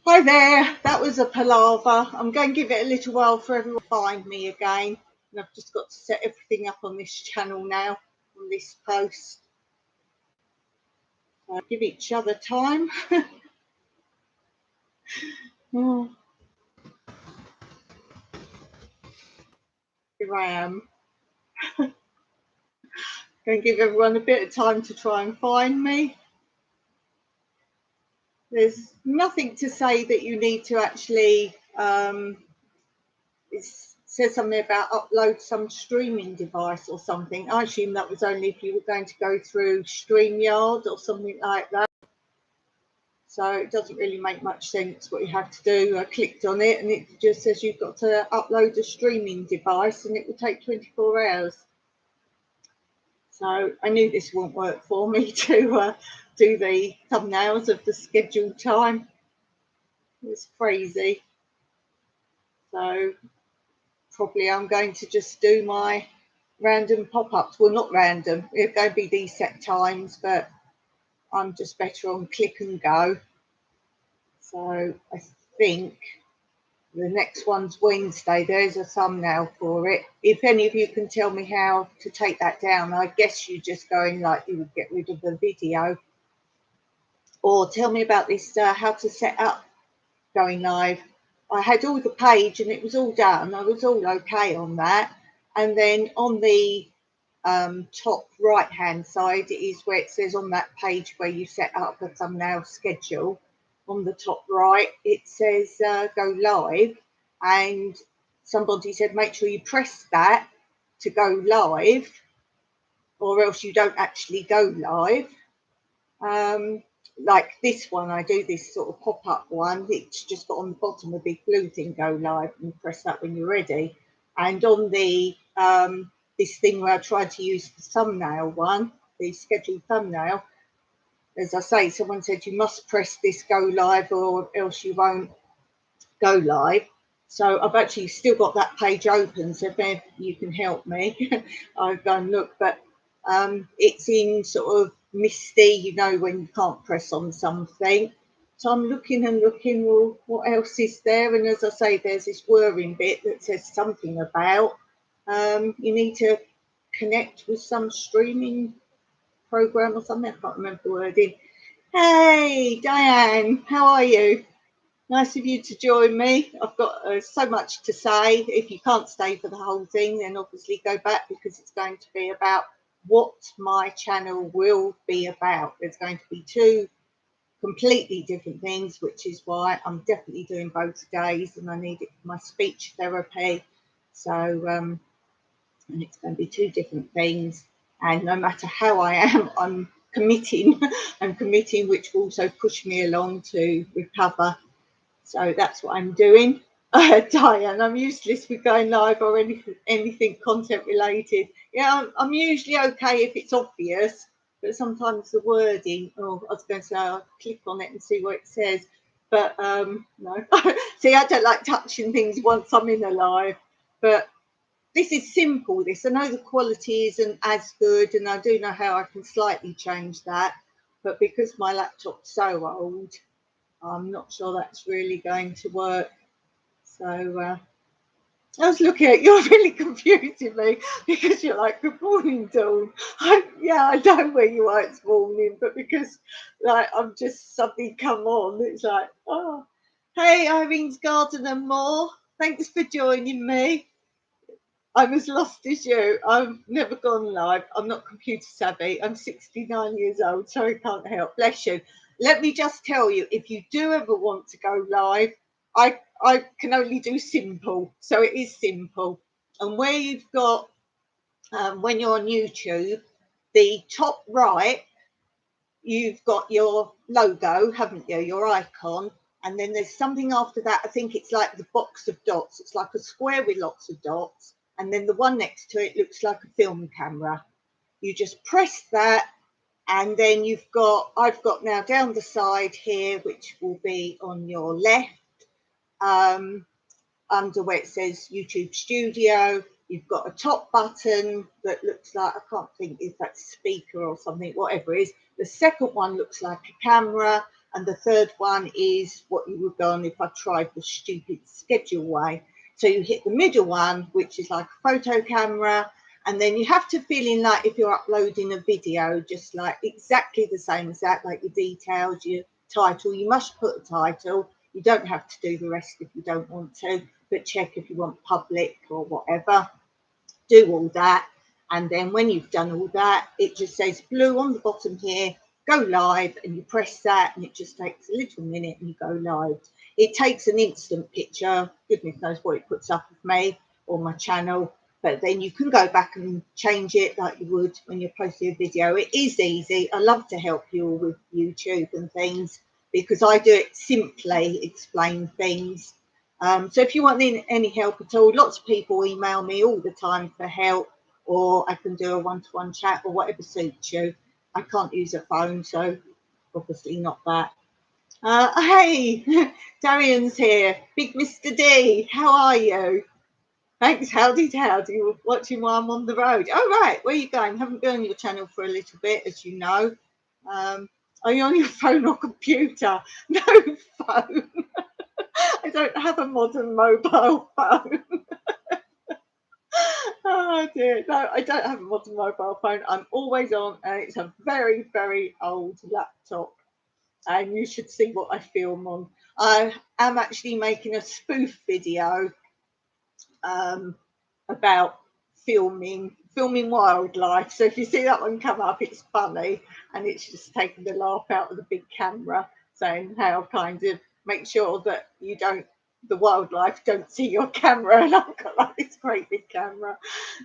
Hi there, that was a palaver. I'm going to give it a little while for everyone to find me again. And I've just got to set everything up on this channel now, on this post. So give each other time. Oh, here I am. Going to give everyone a bit of time to try and find me. There's nothing to say that you need to actually, it says something about upload some streaming device or something. I assume that was only if you were going to go through StreamYard or something like that. So it doesn't really make much sense what you have to do. I clicked on it and it just says you've got to upload a streaming device and it will take 24 hours. So I knew this wouldn't work for me to do the thumbnails of the scheduled time. It's crazy. So probably I'm going to just do my random pop-ups. Well, not random. It's going to be these set times, but I'm just better on click and go. So I think the next one's Wednesday. There's a thumbnail for it. If any of you can tell me how to take that down, I guess you just go in like you would get rid of the video. Or tell me about this, how to set up going live. I had all the page and it was all done. I was all okay on that. And then on the top right hand side is where it says on that page where you set up a thumbnail schedule. On the top right, it says go live, and somebody said make sure you press that to go live, or else you don't actually go live. Like this one, I do this sort of pop-up one. It's just got on the bottom a big blue thing, go live, and you press that when you're ready. And on the this thing where I tried to use the thumbnail one, the scheduled thumbnail, as I say, someone said you must press this go live or else you won't go live. So I've actually still got that page open, so if you can help me, I'll go and look. But it's in sort of misty, you know, when you can't press on something. So I'm looking and looking, well, what else is there? And as I say, there's this whirring bit that says something about you need to connect with some streaming program or something. I can't remember the wording. Hey, Diane, how are you? Nice of you to join me. I've got so much to say. If you can't stay for the whole thing, then obviously go back, because it's going to be about what my channel will be about. There's going to be two completely different things, which is why I'm definitely doing both days, and I need it for my speech therapy. So, and it's going to be two different things. And no matter how I am, I'm committing. I'm committing, which will also push me along to recover. So that's what I'm doing. Diane, I'm useless with going live or anything content related. Yeah, I'm usually okay if it's obvious, but sometimes the wording, oh, I was going to say, I'll click on it and see what it says. But no. See, I don't like touching things once I'm in a live. But this is simple. I know the quality isn't as good, and I do know how I can slightly change that. But because my laptop's so old, I'm not sure that's really going to work. So I was looking at you're really confusing me, because you're like, good morning, Dawn. Yeah, I know where you are, it's morning, but because like I'm just suddenly come on, it's like, oh, hey, Irene's Garden and more. Thanks for joining me. I'm as lost as you. I've never gone live. I'm not computer savvy. I'm 69 years old, so I can't help. Bless you. Let me just tell you, if you do ever want to go live, I can only do simple. So it is simple. And where you've got, when you're on YouTube, the top right, you've got your logo, haven't you? Your icon. And then there's something after that. I think it's like the box of dots. It's like a square with lots of dots. And then the one next to it looks like a film camera. You just press that. And then I've got now down the side here, which will be on your left, under where it says YouTube Studio. You've got a top button that looks like, I can't think if that's speaker or something, whatever it is. The second one looks like a camera. And the third one is what you would go on if I tried the stupid schedule way. So you hit the middle one, which is like a photo camera, and then you have to fill in like if you're uploading a video, just like exactly the same as that, like your details, your title. You must put a title. You don't have to do the rest if you don't want to, but check if you want public or whatever. Do all that. And then when you've done all that, it just says blue on the bottom here, go live, and you press that and it just takes a little minute and you go live. It takes an instant picture. Goodness knows what it puts up of me or my channel, but then you can go back and change it like you would when you're posting a video. It is easy. I love to help you all with YouTube and things because I do it simply, explain things. So if you want any help at all, lots of people email me all the time for help, or I can do a one-to-one chat or whatever suits you. I can't use a phone, so obviously not that. Hey, Darian's here. Big Mr. D, how are you? Thanks, howdy. You're watching while I'm on the road. Oh, right, where are you going? Haven't been on your channel for a little bit, as you know. Are you on your phone or computer? No phone. I don't have a modern mobile phone. Oh dear, no, I don't have a modern mobile phone. I'm always on, and it's a very, very old laptop. And you should see what I film on. I am actually making a spoof video about filming wildlife. So if you see that one come up, it's funny, and it's just taking the laugh out of the big camera, saying how kind of make sure that the wildlife don't see your camera. And I've got like this great big camera,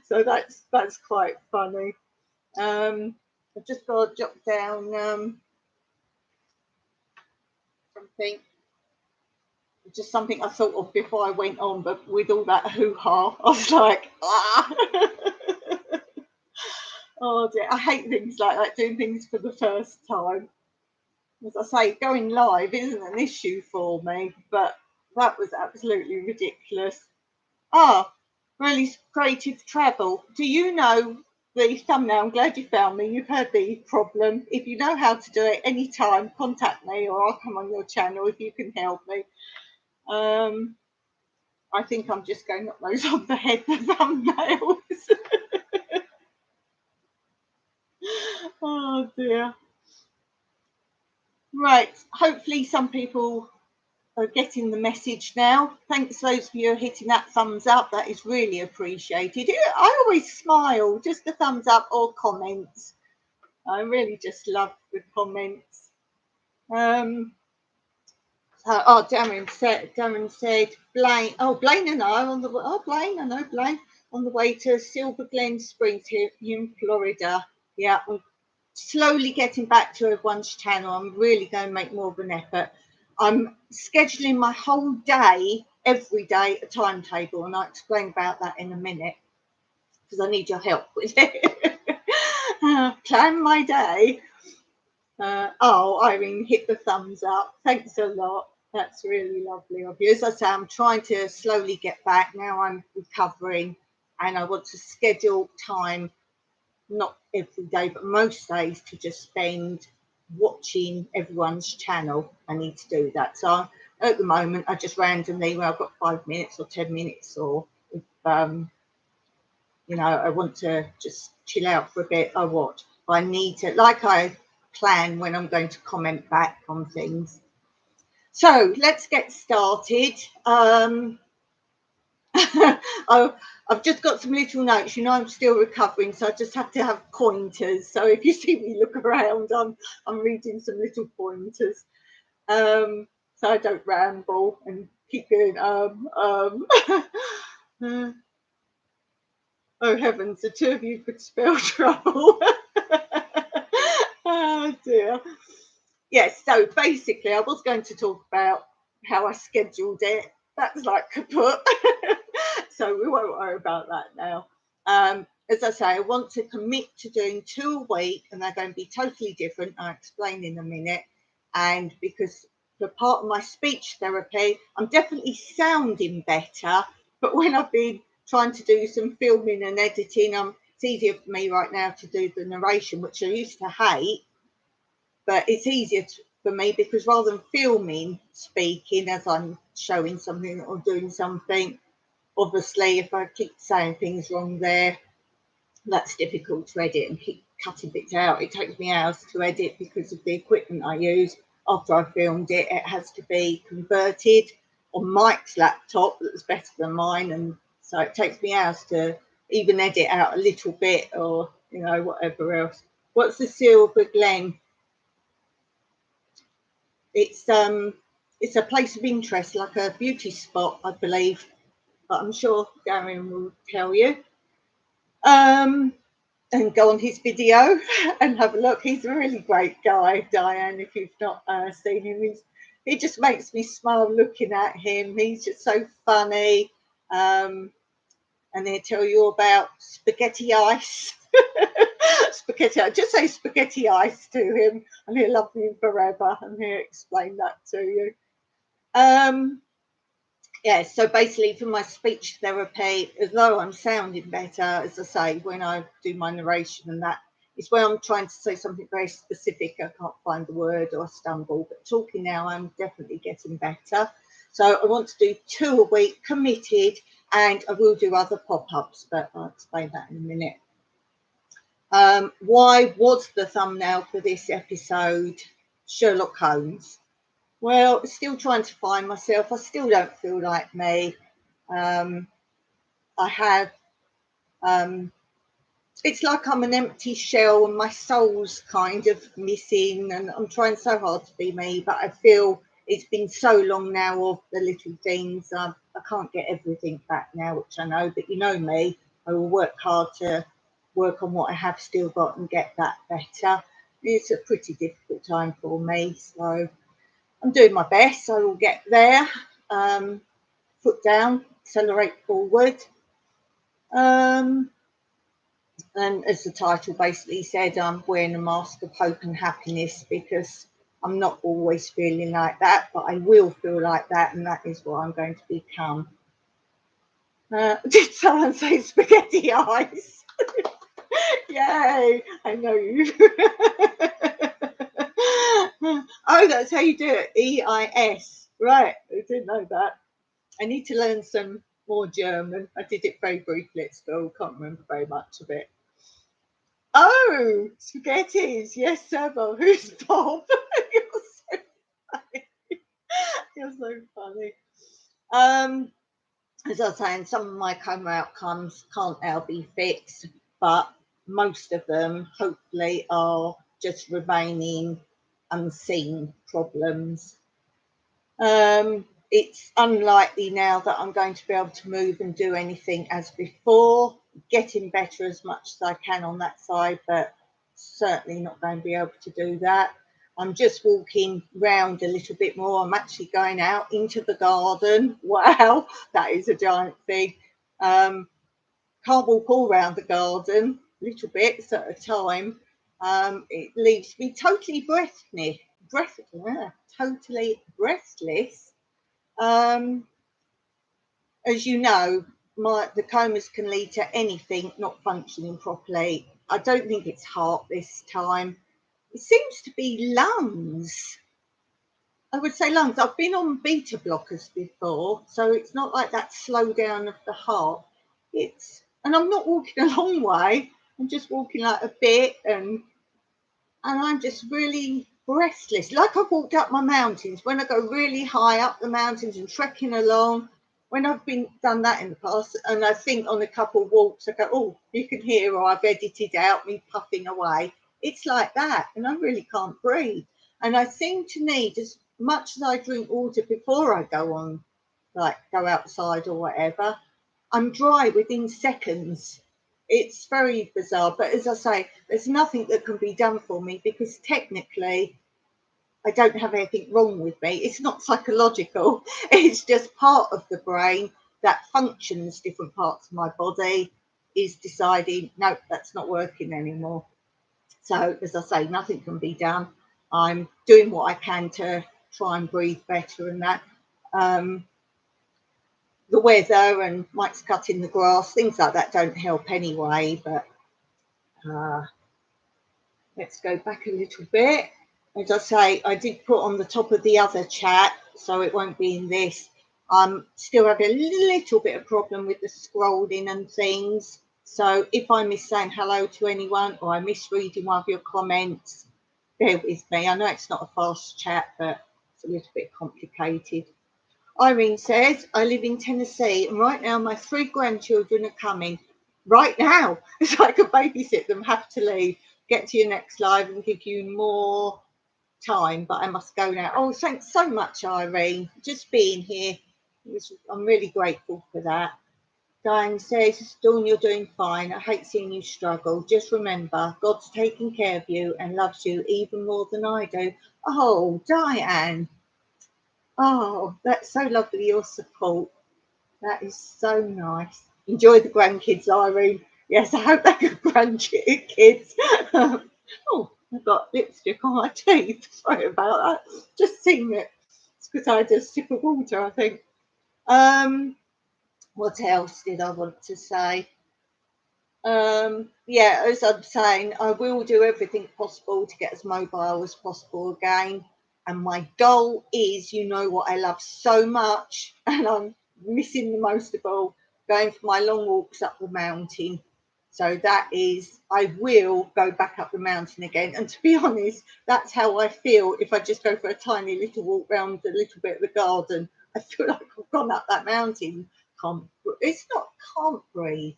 so that's quite funny. I've just got to jot down something. Just something I thought of before I went on, but with all that hoo-ha, I was like, ah. Oh dear, I hate things like that, doing things for the first time. As I say, going live isn't an issue for me, but that was absolutely ridiculous. Ah, really creative travel. Do you know the thumbnail? I'm glad you found me. You've heard the problem. If you know how to do it anytime, contact me or I'll come on your channel if you can help me. I think I'm just going up those on the head, the thumbnails. Oh dear. Right, hopefully some people are getting the message now. Thanks those of you hitting that thumbs up. That is really appreciated. I always smile, just a thumbs up or comments. I really just love the comments. Darren said, Blaine. Oh, Blaine and I on the Blaine. I know Blaine on the way to Silver Glen Springs here in Florida. Yeah, I'm slowly getting back to everyone's channel. I'm really going to make more of an effort. I'm scheduling my whole day, every day, a timetable, and I'll explain about that in a minute because I need your help with it. Plan my day. Irene, hit the thumbs up. Thanks a lot. That's really lovely of you. As I say, I'm trying to slowly get back. Now I'm recovering and I want to schedule time, not every day, but most days, to just spend watching everyone's channel. I need to do that. So at the moment, I just randomly, when I've got 5 minutes or 10 minutes, or if, I want to just chill out for a bit, I watch. I need to, like I plan when I'm going to comment back on things. So let's get started. I've just got some little notes. I'm still recovering, so I just have to have pointers. So if you see me look around, I'm reading some little pointers, so I don't ramble and keep going. Oh heavens, the two of you could spell trouble. Oh dear. Yes, so basically I was going to talk about how I scheduled it. That's like kaput. So we won't worry about that now. As I say, I want to commit to doing 2 a week, and they're going to be totally different. I'll explain in a minute. And because for part of my speech therapy, I'm definitely sounding better. But when I've been trying to do some filming and editing, it's easier for me right now to do the narration, which I used to hate. But it's easier for me, because rather than filming speaking as I'm showing something or doing something, obviously if I keep saying things wrong there, that's difficult to edit, and keep cutting bits out. It takes me hours to edit because of the equipment I use. After I filmed it, it has to be converted on Mike's laptop that's better than mine, and so it takes me hours to even edit out a little bit, or you know, whatever else. What's the Silver Glen? It's a place of interest, like a beauty spot, I believe, but I'm sure Darren will tell you. And go on his video and have a look. He's a really great guy, Diane. If you've not seen him, he just makes me smile looking at him. He's just so funny. And he'll tell you about spaghetti ice. Spaghetti, just say spaghetti ice to him, and he'll love you forever, and he'll explain that to you. Yeah, so basically for my speech therapy, although I'm sounding better, as I say, when I do my narration and that, it's when I'm trying to say something very specific, I can't find the word or I stumble, but talking now, I'm definitely getting better. So I want to do 2 a week, committed, and I will do other pop-ups, but I'll explain that in a minute. Why was the thumbnail for this episode Sherlock Holmes? Well, still trying to find myself. I still don't feel like me. I have, it's like I'm an empty shell and my soul's kind of missing, and I'm trying so hard to be me, but I feel it's been so long now of the little things. I can't get everything back now, which I know, but you know me, I will work hard to work on what I have still got and get that better. It's a pretty difficult time for me, so I'm doing my best. I will get there. Foot down, accelerate forward. And as the title basically said, I'm wearing a mask of hope and happiness, because I'm not always feeling like that, but I will feel like that, and that is what I'm going to become. Did someone say spaghetti eyes? Yay, I know you. Oh, that's how you do it. EIS. Right, I didn't know that. I need to learn some more German. I did it very briefly at school, can't remember very much of it. Oh, spaghettis. Yes, Sebo. Who's Bob? You're so funny. You're so funny. As I was saying, some of my coma outcomes can't now be fixed, but most of them hopefully are just remaining unseen problems. It's unlikely now that I'm going to be able to move and do anything as before. Getting better as much as I can on that side, but certainly not going to be able to do that. I'm just walking round a little bit more. I'm actually going out into the garden. Wow, that is a giant thing. Can't walk all around the garden, little bits at a time. It leaves me totally totally breathless. As you know, the comas can lead to anything not functioning properly. I don't think it's heart this time. It seems to be lungs. I would say lungs. I've been on beta blockers before, so it's not like that slowdown of the heart. And I'm not walking a long way. I'm just walking like a bit, and I'm just really breathless. Like I've walked up my mountains. When I go really high up the mountains and trekking along, when I've done that in the past, and I think on a couple of walks, I go, oh, you can hear, or I've edited out me puffing away. It's like that, and I really can't breathe. And I seem to need, as much as I drink water before I go on, like go outside or whatever, I'm dry within seconds. It's very bizarre, but as I say, there's nothing that can be done for me, because technically I don't have anything wrong with me. It's not psychological. It's just part of the brain that functions different parts of my body is deciding, no, that's not working anymore. So as I say, nothing can be done. I'm doing what I can to try and breathe better, and that. The weather and Mike's cutting the grass, things like that don't help anyway, but let's go back a little bit. as I say, I did put on the top of the other chat, so it won't be in this. I'm still having a little bit of problem with the scrolling and things. So if I miss saying hello to anyone or I miss reading one of your comments, bear with me. I know it's not a fast chat, but it's a little bit complicated. Irene says, I live in Tennessee and right now my 3 grandchildren are coming. Right now, it's like I could babysit them, have to leave. Get to your next live and give you more time, but I must go now. Oh, thanks so much, Irene, just being here. I'm really grateful for that. Diane says, Dawn, you're doing fine. I hate seeing you struggle. Just remember, God's taking care of you and loves you even more than I do. Oh, Diane. Oh, that's so lovely, your support. That is so nice. Enjoy the grandkids, Irene. Yes, I hope they're good grandkids. Oh, I've got lipstick on my teeth. Sorry about that. Just seen it. It's because I had a sip of water, I think. What else did I want to say? Yeah, as I'm saying, I will do everything possible to get as mobile as possible again. And my goal is, you know what I love so much, and I'm missing the most of all, going for my long walks up the mountain. So that is, I will go back up the mountain again. And to be honest, that's how I feel if I just go for a tiny little walk round a little bit of the garden. I feel like I've gone up that mountain. It's not can't breathe.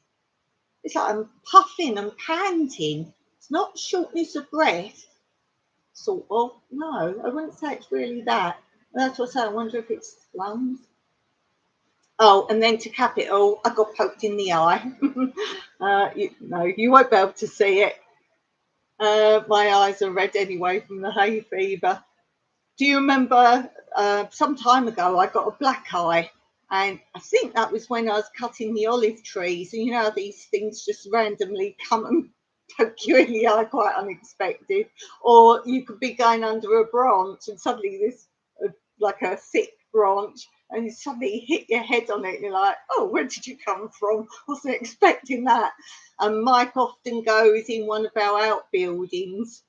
It's like I'm puffing and panting. It's not shortness of breath, sort of. No, I wouldn't say it's really that. That's what I say. I wonder if it's lungs. Oh, and then to cap it all, I got poked in the eye. No, you won't be able to see it. My eyes are red anyway from the hay fever. Do you remember some time ago I got a black eye? And I think that was when I was cutting the olive trees. And you know, these things just randomly come and poke you in the eye, quite unexpected. Or you could be going under a branch and suddenly this, like a thick branch, and you suddenly hit your head on it. And you're like, oh, where did you come from? Wasn't expecting that. And Mike often goes in one of our outbuildings,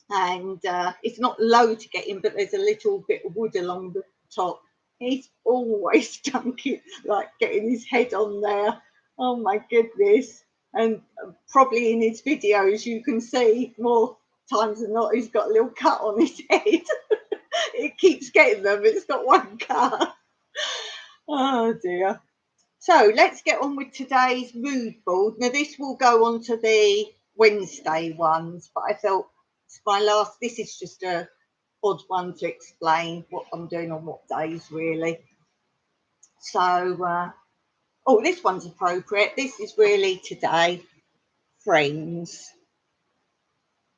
and it's not low to get in, but there's a little bit of wood along the top. He's always dunking, like getting his head on there. Oh my goodness. And probably in his videos you can see more times than not he's got a little cut on his head. It keeps getting them, it's got one cut. Oh dear. So let's get on with today's mood board. Now this will go on to the Wednesday ones, but I felt it's my last, this is just a odd one to explain what I'm doing on what days really. So, oh, this one's appropriate. This is really today, friends.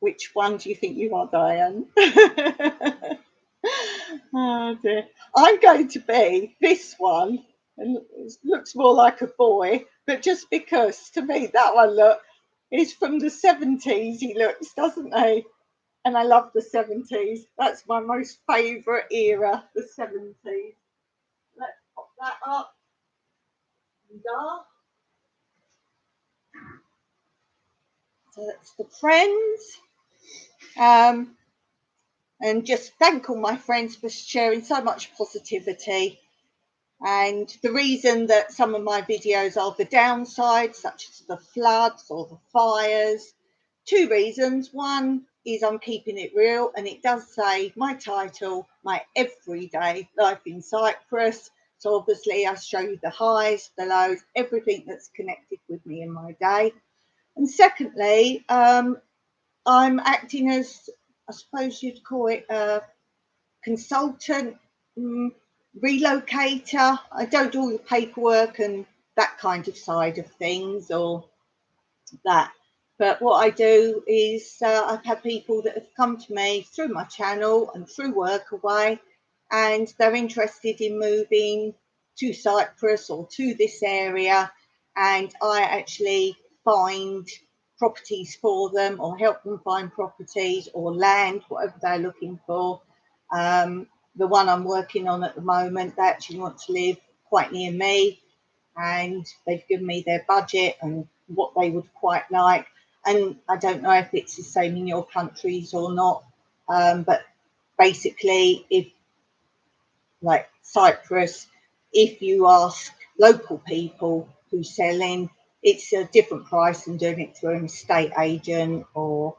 Which one do you think you are, Diane? Oh dear. I'm going to be this one, and it looks more like a boy, but just because to me that one look is from the 70s. He looks, doesn't he? And I love the 70s. That's my most favourite era, the 70s. Let's pop that up. So that's the friends. And just thank all my friends for sharing so much positivity. And the reason that some of my videos are the downside, such as the floods or the fires, 2 reasons. One is I'm keeping it real, and it does say my title, my everyday life in Cyprus. So obviously I show you the highs, the lows, everything that's connected with me in my day. And secondly, I'm acting as, I suppose you'd call it, a consultant, relocator. I don't do all the paperwork and that kind of side of things or that. But what I do is I've had people that have come to me through my channel and through Workaway, and they're interested in moving to Cyprus or to this area, and I actually find properties for them or help them find properties or land, whatever they're looking for. The one I'm working on at the moment, they actually want to live quite near me, and they've given me their budget and what they would quite like. And I don't know if it's the same in your countries or not, But basically, if like Cyprus, if you ask local people who's selling, it's a different price than doing it through an estate agent or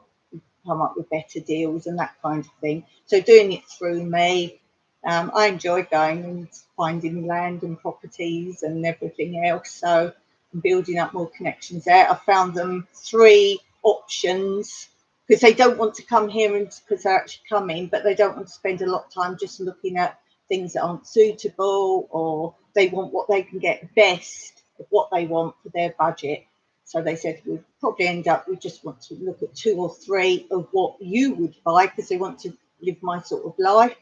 come up with better deals and that kind of thing. So doing it through me, I enjoy going and finding land and properties and everything else. So I'm building up more connections there. I found them 3 options because they don't want to come here and because they're actually coming, but they don't want to spend a lot of time just looking at things that aren't suitable, or they want what they can get best of what they want for their budget. So they said we'd probably end up, we just want to look at 2 or 3 of what you would buy because they want to live my sort of life.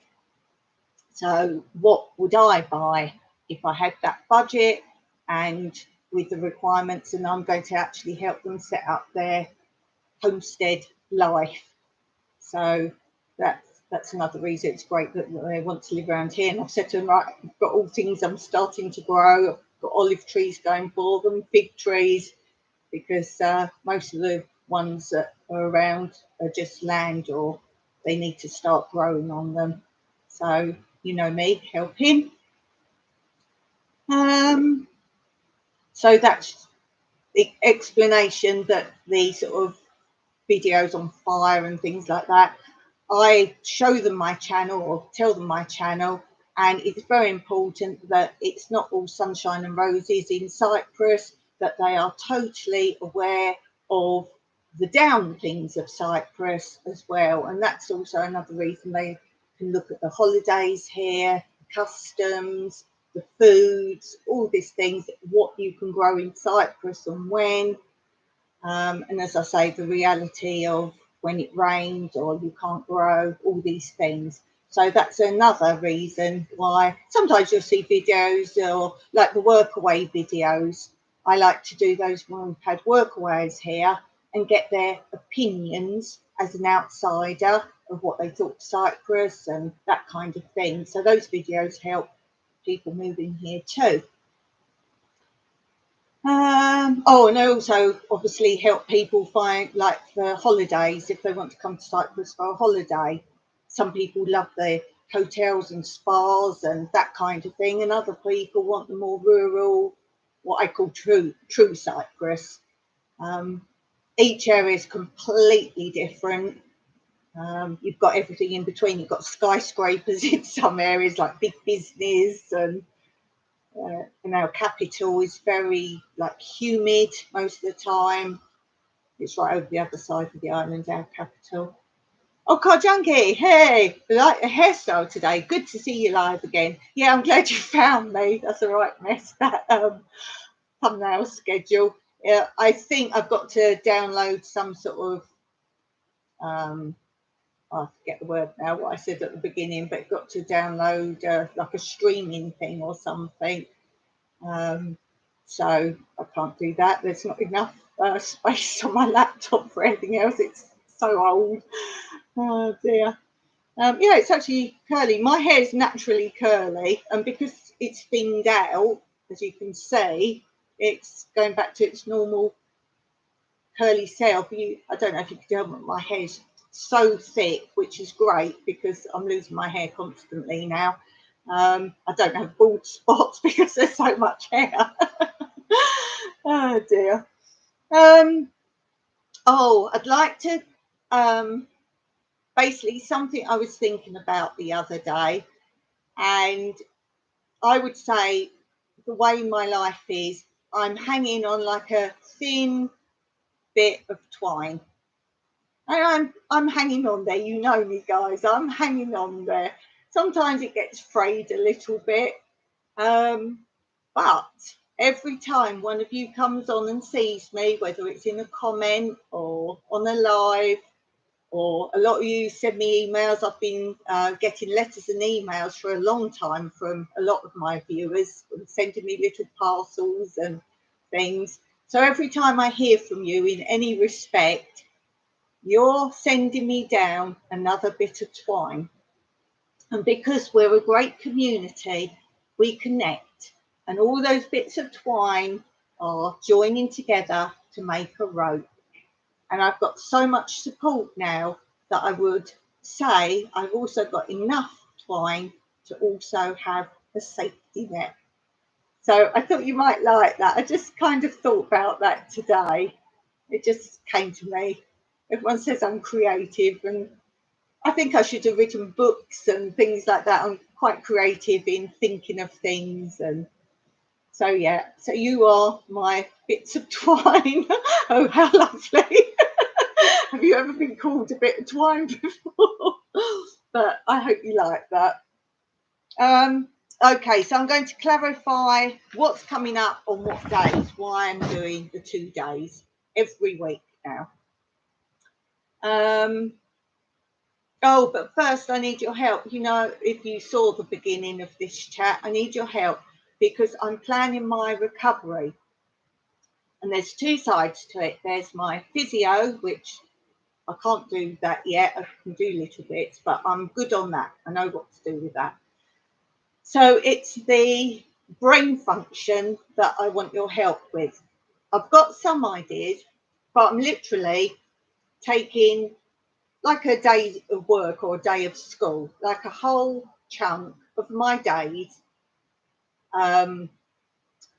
So what would I buy if I had that budget and with the requirements, and I'm going to actually help them set up their homestead life. So that's another reason it's great that they want to live around here. And I've said to them, right, I've got all things I'm starting to grow. I've got olive trees going for them, fig trees, because most of the ones that are around are just land or they need to start growing on them. So, you know me, helping. So that's the explanation that the sort of videos on fire and things like that, I show them my channel or tell them my channel, and it's very important that it's not all sunshine and roses in Cyprus, that they are totally aware of the down things of Cyprus as well. And that's also another reason they can look at the holidays here, customs, the foods, all these things, what you can grow in Cyprus and when. And as I say, the reality of when it rains or you can't grow, all these things. So that's another reason why sometimes you'll see videos or like the workaway videos. I like to do those when we've had workaways here and get their opinions as an outsider of what they thought of Cyprus and that kind of thing. So those videos help people moving here too. And I also obviously help people find like the holidays if they want to come to Cyprus for a holiday. Some people love the hotels and spas and that kind of thing, and other people want the more rural, what I call true Cyprus. Each area is completely different. You've got everything in between. You've got skyscrapers in some areas, like big business, and our capital is very like humid most of the time. It's right over the other side of the island, our capital. Oh, Car Junkie, hey, like a hairstyle today. Good to see you live again. Yeah, I'm glad you found me. That's a right mess, that thumbnail schedule. Yeah, I think I've got to download some sort of I forget the word now, what I said at the beginning, but got to download like a streaming thing or something. So I can't do that. There's not enough space on my laptop for anything else. It's so old. Oh dear. Yeah, it's actually curly. My hair is naturally curly, and because it's thinned out, as you can see, it's going back to its normal curly self. I don't know if you can tell, but my hair's so thick, which is great because I'm losing my hair constantly now. I don't have bald spots because there's so much hair. Oh dear. I'd like to basically something I was thinking about the other day, and I would say the way my life is, I'm hanging on like a thin bit of twine. And I'm hanging on there. You know me, guys. I'm hanging on there. Sometimes it gets frayed a little bit, but every time one of you comes on and sees me, whether it's in a comment or on a live, or a lot of you send me emails. I've been getting letters and emails for a long time from a lot of my viewers, sending me little parcels and things. So every time I hear from you in any respect, you're sending me down another bit of twine. And because we're a great community, we connect. And all those bits of twine are joining together to make a rope. And I've got so much support now that I would say I've also got enough twine to also have a safety net. So I thought you might like that. I just kind of thought about that today. It just came to me. Everyone says I'm creative, and I think I should have written books and things like that. I'm quite creative in thinking of things. And so, yeah, so you are my bits of twine. Oh, how lovely. Have you ever been called a bit of twine before? But I hope you like that. Okay, so I'm going to clarify what's coming up on what days, why I'm doing the 2 days every week now. Oh, but first I need your help. You know, if you saw the beginning of this chat, I need your help because I'm planning my recovery. And there's 2 sides to it. There's my physio, which I can't do that yet. I can do little bits, but I'm good on that. I know what to do with that. So it's the brain function that I want your help with. I've got some ideas, but I'm literally taking like a day of work or a day of school, like a whole chunk of my days,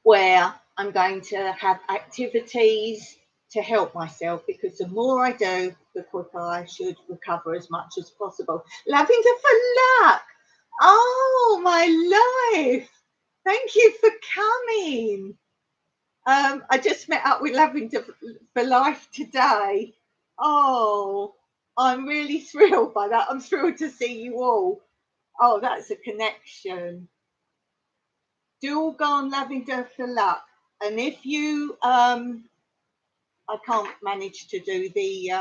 where I'm going to have activities to help myself, because the more I do, the quicker I should recover as much as possible. Lavender for luck. Oh, my life. Thank you for coming. I just met up with Lavender for Life today. Oh, I'm really thrilled by that. I'm thrilled to see you all. Oh, that's a connection. Do all go on Lavender for Luck. And if you, I can't manage to do the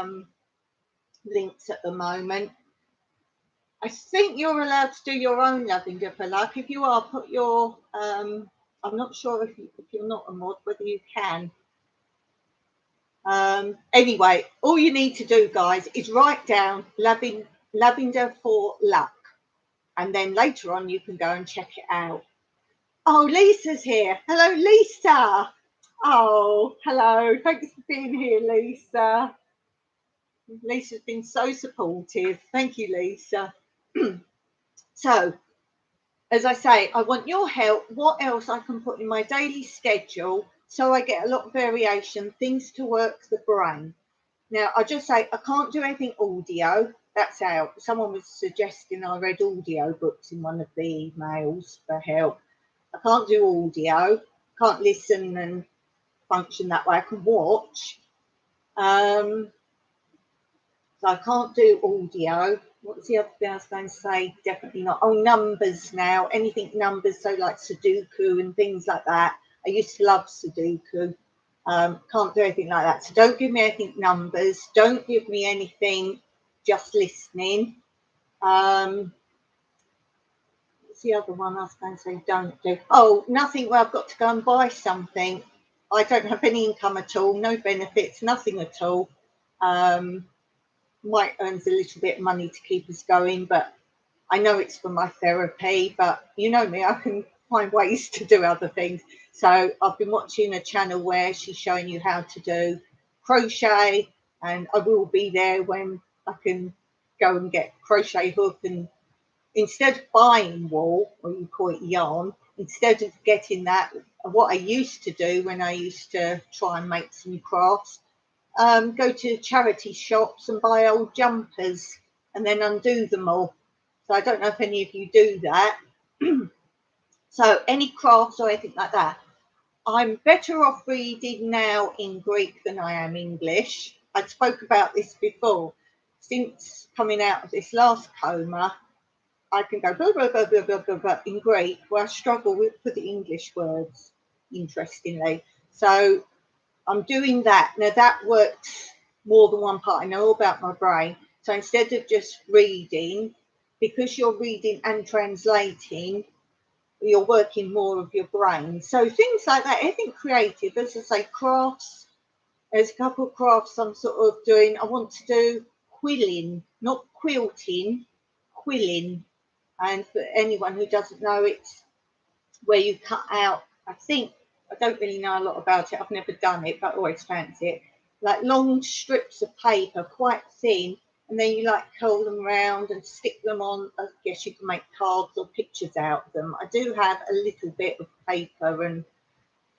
links at the moment. I think you're allowed to do your own Lavender for Luck. If you are, put your, I'm not sure if you're not a mod, whether you can. Anyway, all you need to do, guys, is write down Lavender for Luck. And then later on, you can go and check it out. Oh, Lisa's here. Hello, Lisa. Oh, hello. Thanks for being here, Lisa. Lisa's been so supportive. Thank you, Lisa. So, as I say, I want your help. What else I can put in my daily schedule so I get a lot of variation, things to work the brain. Now, I just say I can't do anything audio. That's out. Someone was suggesting I read audio books in one of the emails for help. I can't do audio. Can't listen and function that way. I can watch. So I can't do audio. What's the other thing I was going to say? Definitely not. Oh, numbers now. Anything numbers. So like Sudoku and things like that. I used to love Sudoku. Can't do anything like that. So don't give me anything numbers. Don't give me anything just listening. What's the other one I was going to say don't do? Oh, nothing where I've got to go and buy something. I don't have any income at all, no benefits, nothing at all. Mike earns a little bit of money to keep us going, but I know it's for my therapy, but you know me, I can find ways to do other things. So I've been watching a channel where she's showing you how to do crochet, and I will be there when I can go and get crochet hook, and instead of buying wool, or you call it yarn, instead of getting that, what I used to do when I used to try and make some crafts, go to charity shops and buy old jumpers and then undo them all. So I don't know if any of you do that. So any crafts or anything like that. I'm better off reading now in Greek than I am English. I spoke about this before. Since coming out of this last coma, I can go blah, blah, blah, blah, blah, blah, blah, in Greek, where I struggle with for the English words, interestingly. So I'm doing that. Now that works more than one part. I know about my brain. So instead of just reading, because you're reading and translating, you're working more of your brain. So things like that, anything creative, as I say, crafts. There's a couple of crafts I'm sort of doing. I want to do quilling, not quilting, quilling. And for anyone who doesn't know, it's where you cut out, I don't really know a lot about it. I've never done it, but I always fancy it. Like long strips of paper, quite thin, and then you like curl them round and stick them on. I guess you can make cards or pictures out of them. I do have a little bit of paper and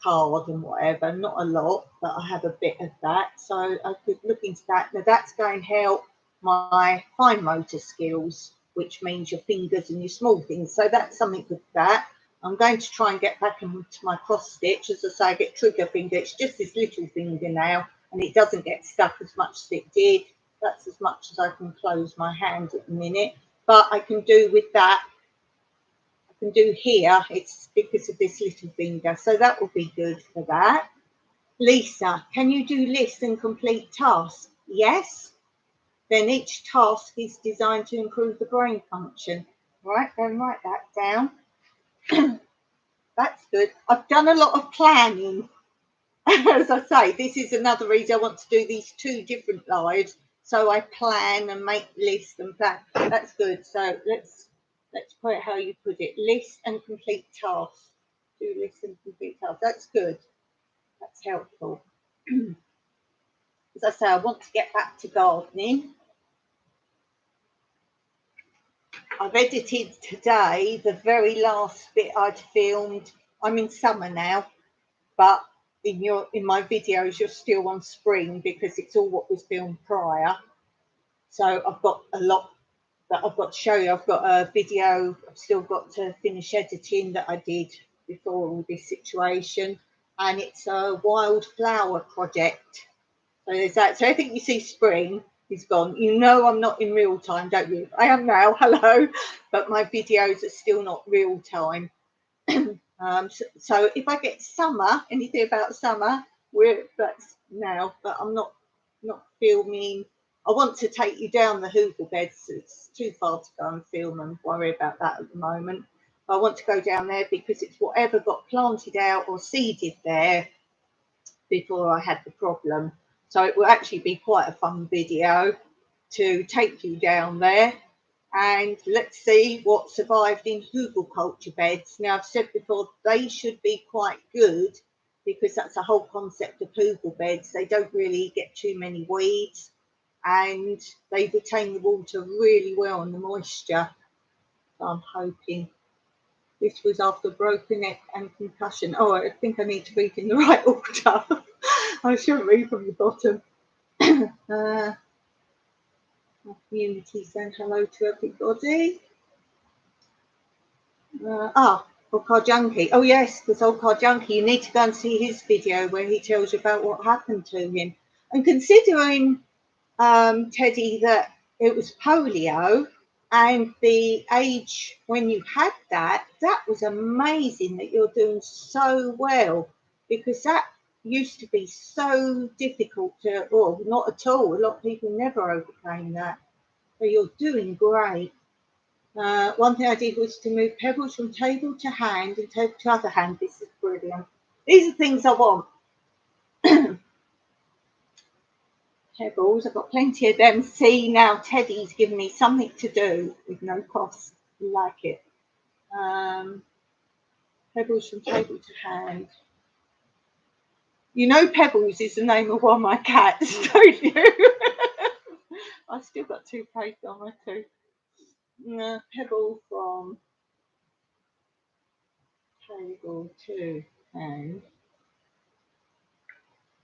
card and whatever, not a lot, but I have a bit of that, so I could look into that. Now that's going to help my fine motor skills, which means your fingers and your small things, so that's something with that. I'm going to try and get back into my cross stitch. As I say, I get trigger finger. It's just this little finger now, and it doesn't get stuck as much as it did. That's as much as I can close my hand at the minute, but I can do with that. I can do here, it's because of this little finger, so that will be good for that. Lisa, can you do lists and complete tasks? Yes. Then each task is designed to improve the brain function. Right, then write that down. That's good. I've done a lot of planning. As I say, this is another reason I want to do these 2 different lives. So I plan and make lists and plan. That's good. So let's put it how you put it. List and complete tasks. Do list and complete tasks. That's good. That's helpful. As I say, I want to get back to gardening. I've edited today the very last bit I'd filmed. I'm in summer now, but in my videos you're still on spring because it's all what was filmed prior. So I've got a lot that I've got to show you. I've got a video I've still got to finish editing that I did before all this situation, and it's a wildflower project. So there's that. So I think you see spring is gone. You know I'm not in real time, don't you? I am now, hello, but my videos are still not real time. So if I get summer, anything about summer, that's now, but I'm not filming. I want to take you down the hoogle beds. It's too far to go and film and worry about that at the moment. I want to go down there because it's whatever got planted out or seeded there before I had the problem. So it will actually be quite a fun video to take you down there. And let's see what survived in hoogle culture beds. Now, I've said before, they should be quite good because that's the whole concept of hoogle beds. They don't really get too many weeds and they retain the water really well and the moisture. So I'm hoping. This was after broken neck and concussion. Oh, I think I need to read in the right order. I shouldn't read from the bottom. My community saying hello to everybody. Old Car Junkie. Oh yes, this Old Car Junkie. You need to go and see his video where he tells you about what happened to him. And considering, Teddy, that it was polio and the age when you had that was amazing that you're doing so well, because that used to be so difficult to, or not at all. A lot of people never overcame that. So you're doing great. One thing I did was to move pebbles from table to hand and table to other hand. This is brilliant. These are things I want. Pebbles, I've got plenty of them. See, now Teddy's given me something to do with no cost. You like it. Pebbles from table to hand. You know Pebbles is the name of one of my cats, don't you? I've still got toothpaste on my tooth. Pebble from table to hand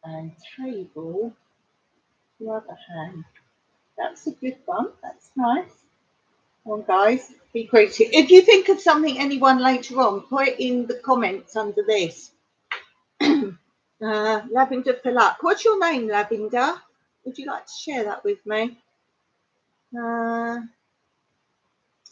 and table to other hand. That's a good one. That's nice. Come on, guys, be creative. If you think of something, anyone later on, put it in the comments under this. Lavender for luck. What's your name, Lavender? Would you like to share that with me?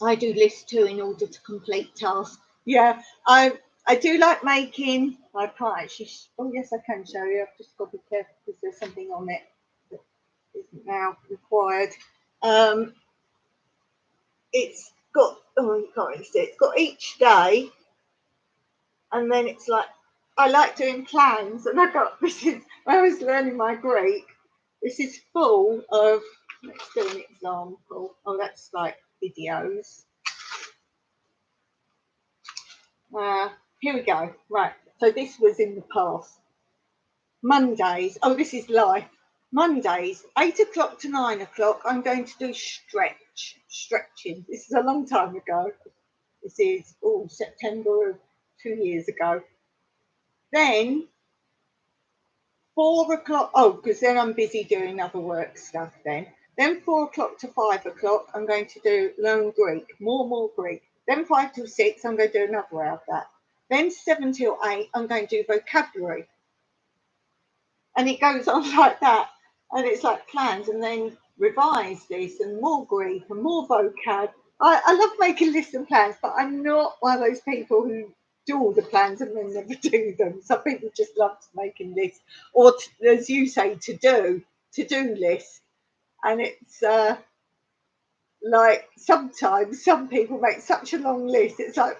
I do lists too in order to complete tasks. Yeah, I do like making. I can't actually. Oh yes, I can show you. I've just got to be careful because there's something on it that isn't now required. It's got. Oh, you can't really see it. It's got each day, and then it's like I like doing plans, and I got this is when I was learning my Greek. This is full of. Let's do an example. Oh, that's like videos. Here we go. Right. So this was in the past. Mondays. Oh, this is life. Mondays, 8 o'clock to 9 o'clock, I'm going to do stretching. This is a long time ago. This is September of 2 years ago. Then 4 o'clock, because then I'm busy doing other work stuff then. Then 4 o'clock to 5 o'clock, I'm going to learn Greek, more Greek. Then 5 till 6, I'm going to do another hour of that. Then 7 till 8, I'm going to do vocabulary. And it goes on like that. And it's like plans, and then revise this, and more Greek, and more vocab. I love making lists and plans, but I'm not one of those people who do all the plans and then never do them. Some people just love making lists, or as you say, to-do lists. And it's like sometimes some people make such a long list. It's like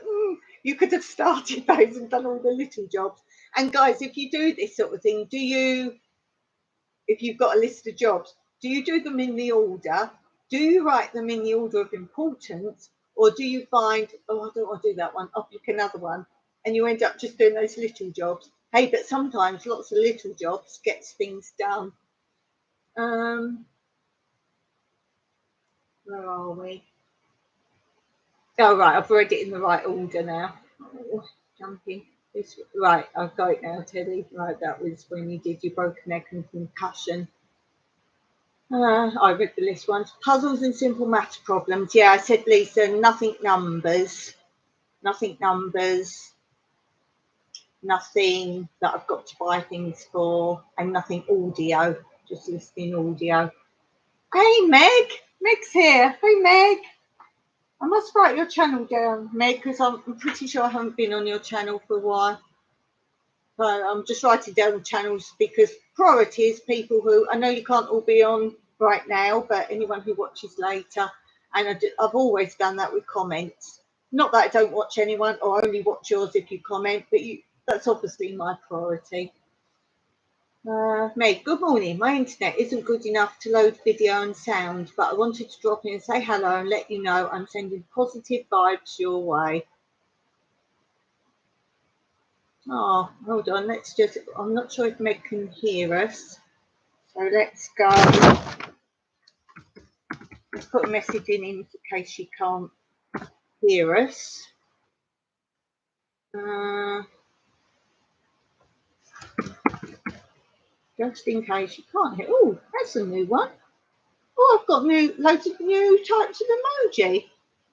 you could have started those and done all the little jobs. And guys, if you do this sort of thing, if you've got a list of jobs, do you do them in the order? Do you write them in the order of importance? Or do you find, I don't want to do that one, I'll pick another one. And you end up just doing those little jobs. Hey, but sometimes lots of little jobs gets things done. Where are we? Oh, right, I've read it in the right order now. Jumping. Right, I've got it now, Teddy. Right, that was when you did your broken neck and concussion. I read the list once. Puzzles and simple maths problems. Yeah, I said, Lisa, nothing numbers. Nothing that I've got to buy things for, and nothing audio, just listening audio. Hey, Meg. Meg's here. Hey, Meg. I must write your channel down, Meg, because I'm pretty sure I haven't been on your channel for a while. But I'm just writing down channels because priority is people who, I know you can't all be on right now, but anyone who watches later. And I've always done that with comments. Not that I don't watch anyone or only watch yours if you comment, but that's obviously my priority. Meg, good morning. My internet isn't good enough to load video and sound, but I wanted to drop in and say hello and let you know I'm sending positive vibes your way. Oh, hold on. I'm not sure if Meg can hear us. So let's go. Let's put a message in case she can't hear us. Just in case she can't hear. Oh, that's a new one. Oh, I've got loads of new types of emoji,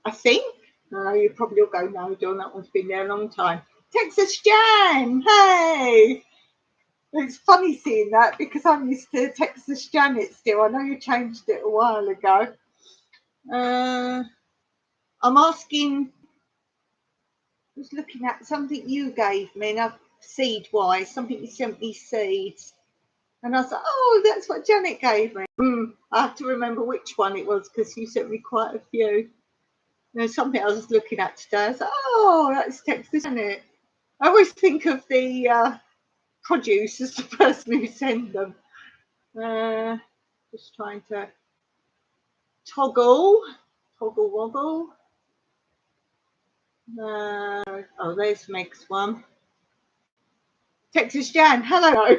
I think. You probably will go, no, Dawn, that one's been there a long time. Texas Jan, hey! It's funny seeing that because I'm used to Texas Janet still. I know you changed it a while ago. I'm asking, I was looking at something you gave me, seed-wise, something you sent me seeds. And I was like, oh, that's what Janet gave me. I have to remember which one it was because you sent me quite a few. There's something I was looking at today. I was like, oh, that's Texas, isn't it? I always think of the produce as the person who sent them. Just trying to toggle woggle. Oh, there's Meg's one. Texas Jan, hello,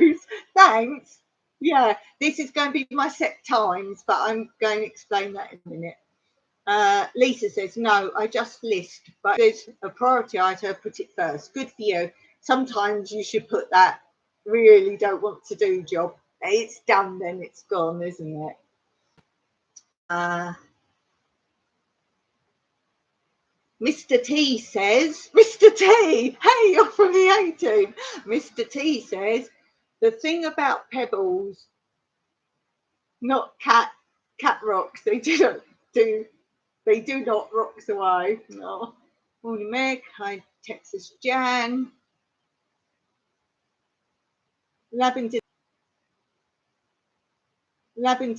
thanks. Yeah, this is going to be my set times, but I'm going to explain that in a minute. Lisa says, no, I just list, but there's a priority item, put it first. Good for you. Sometimes you should put that really don't want to do job. It's done, then it's gone, isn't it? Mr. T says, Mr. T, hey, you're from the A-team. Mr. T says, the thing about pebbles, not cat rocks, they do not rocks away. No. Morning, Meg. Hi, Texas Jan. Lavender,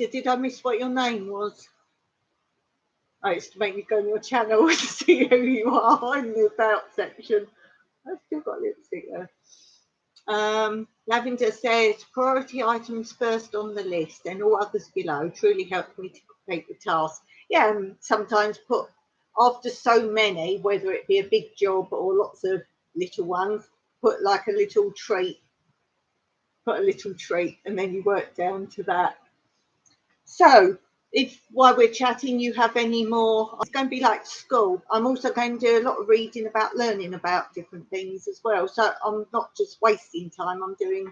did I miss what your name was? Oh, it's to make me go on your channel to see who you are in the about section. I've still got lipstick there. Lavender says, priority items first on the list and all others below truly help me to complete the task. Yeah, and sometimes put, after so many, whether it be a big job or lots of little ones, put like a little treat. put a little treat, and then you work down to that. So if while we're chatting you have any more, it's going to be like school. I'm also going to do a lot of reading about learning about different things as well. So I'm not just wasting time, I'm doing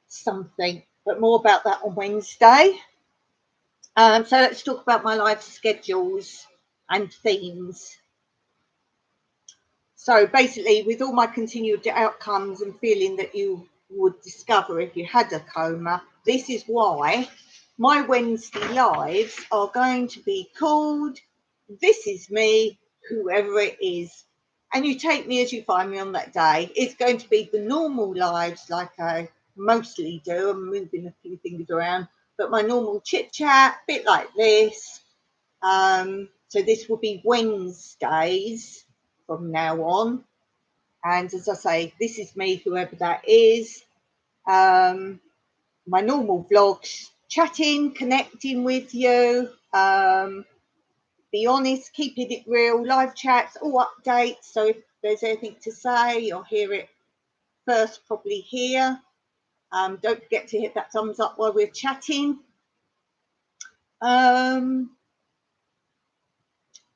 something, but more about that on Wednesday. So let's talk about my life schedules and themes. So basically, with all my continued outcomes and feeling that you would discover if you had a coma, this is why my Wednesday lives are going to be called This Is Me, Whoever It Is. And you take me as you find me on that day. It's going to be the normal lives like I mostly do. I'm moving a few things around, but my normal chit chat, bit like this. So this will be Wednesdays from now on. And as I say, this is me, whoever that is. My normal vlogs, chatting, connecting with you. Be honest, keeping it real, live chats, all updates. So if there's anything to say, you'll hear it first, probably here. Don't forget to hit that thumbs up while we're chatting.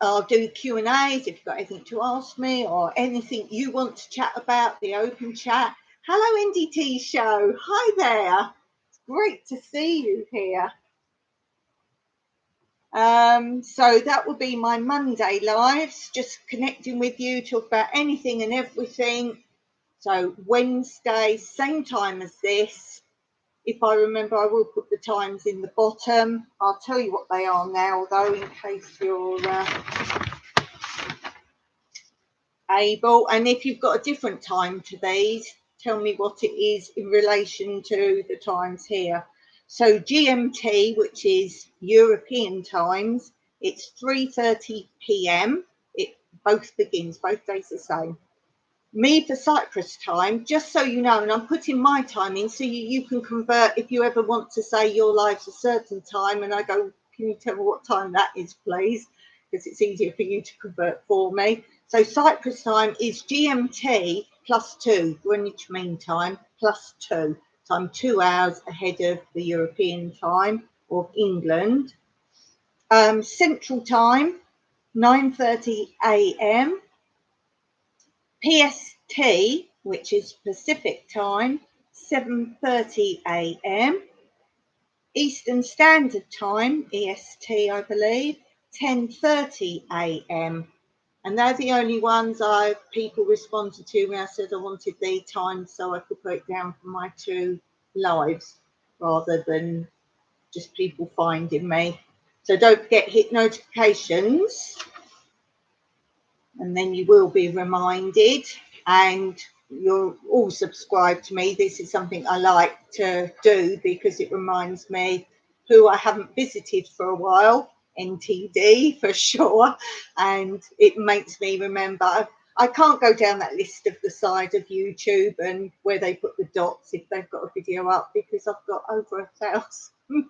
I'll do Q&As if you've got anything to ask me or anything you want to chat about, the open chat. Hello, NDT Show. Hi there. It's great to see you here. So that will be my Monday lives, just connecting with you, talk about anything and everything. So Wednesday, same time as this. If I remember, I will put the times in the bottom. I'll tell you what they are now, though, in case you're able. And if you've got a different time to these, tell me what it is in relation to the times here. So G.M.T, which is European times, it's 3:30 p.m. It both begins, both days the same. Me for Cyprus time, just so you know, and I'm putting my time in so you can convert if you ever want to say your life's a certain time and I go, can you tell me what time that is, please? Because it's easier for you to convert for me. So Cyprus time is GMT +2, Greenwich Mean Time +2. So I'm 2 hours ahead of the European time of England. Central time, 9:30 a.m. P.S.T, which is Pacific time, 7:30 a.m. Eastern Standard Time, EST, I believe, 10:30 a.m. And they're the only ones people responded to when I said I wanted the time so I could put it down for my 2 lives rather than just people finding me. So don't forget, hit notifications and then you will be reminded, and you're all subscribed to me. This is something I like to do because it reminds me who I haven't visited for a while, NTD for sure, and it makes me remember. I can't go down that list of the side of YouTube and where they put the dots if they've got a video up, because I've got over 1,000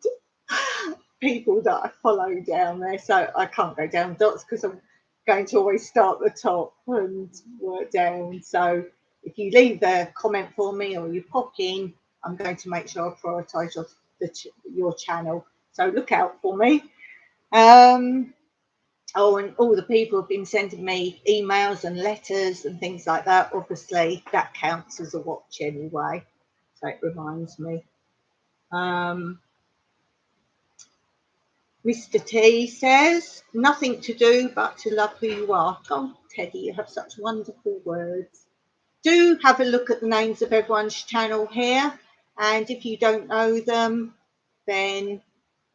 people that I follow down there, so I can't go down dots because I'm going to always start at the top and work down. So if you leave a comment for me or you pop in, I'm going to make sure I prioritise your channel. So look out for me. And all the people have been sending me emails and letters and things like that. Obviously, that counts as a watch anyway. So it reminds me. Mr. T says, nothing to do but to love who you are. Oh, Teddy, you have such wonderful words. Do have a look at the names of everyone's channel here. And if you don't know them, then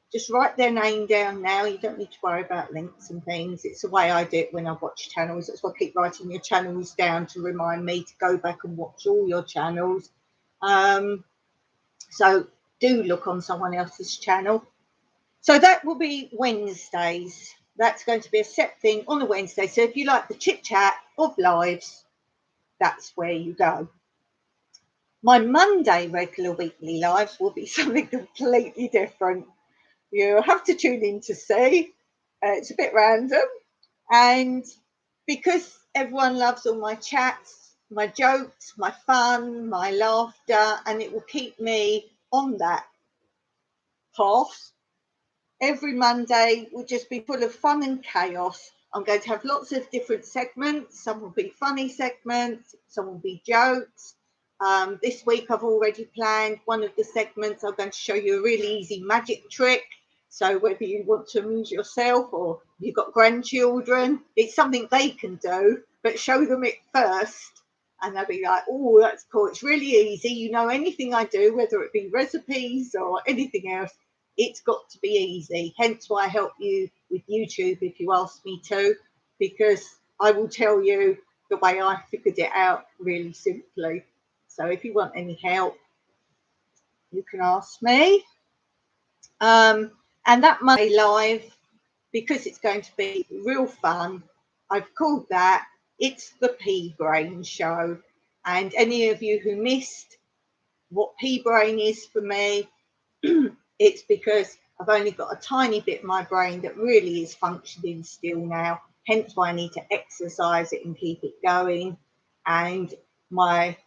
just write their name down now. You don't need to worry about links and things. It's the way I do it when I watch channels. That's why I keep writing your channels down to remind me to go back and watch all your channels. So do look on someone else's channel. So that will be Wednesdays. That's going to be a set thing on a Wednesday. So if you like the chit chat of lives, that's where you go. My Monday regular weekly lives will be something completely different. You have to tune in to see. It's a bit random. And because everyone loves all my chats, my jokes, my fun, my laughter, and it will keep me on that path. Every Monday will just be full of fun and chaos. I'm going to have lots of different segments. Some will be funny segments, some will be jokes. This week I've already planned one of the segments. I'm going to show you a really easy magic trick. So whether you want to amuse yourself or you've got grandchildren, it's something they can do, but show them it first. And they'll be like, oh, that's cool. It's really easy. You know, anything I do, whether it be recipes or anything else, it's got to be easy. Hence why I help you with YouTube if you ask me to, because I will tell you the way I figured it out really simply. So if you want any help, you can ask me. And that Monday live, because it's going to be real fun, I've called that It's the Pea Brain Show. And any of you who missed what pea brain is for me, it's because I've only got a tiny bit of my brain that really is functioning still now. Hence why I need to exercise it and keep it going. And I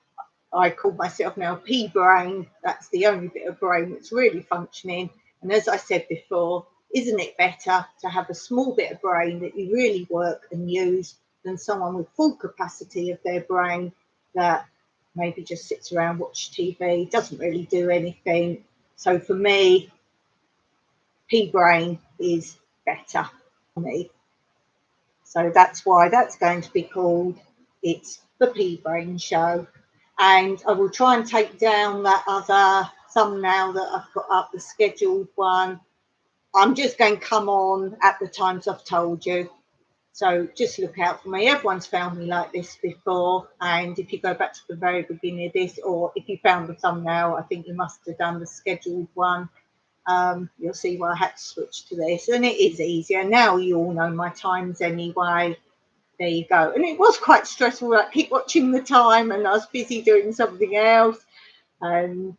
call myself now pea brain. That's the only bit of brain that's really functioning. And as I said before, isn't it better to have a small bit of brain that you really work and use than someone with full capacity of their brain that maybe just sits around, watch TV, doesn't really do anything. So for me, pea brain is better for me. So that's why that's going to be called It's the Pea Brain Show. And I will try and take down that other thumbnail that I've got up, the scheduled one. I'm just going to come on at the times I've told you. So just look out for me. Everyone's found me like this before. And if you go back to the very beginning of this, or if you found the thumbnail, I think you must have done the scheduled one. You'll see why I had to switch to this. And it is easier. Now you all know my times anyway. There you go. And it was quite stressful. I keep watching the time and I was busy doing something else. And,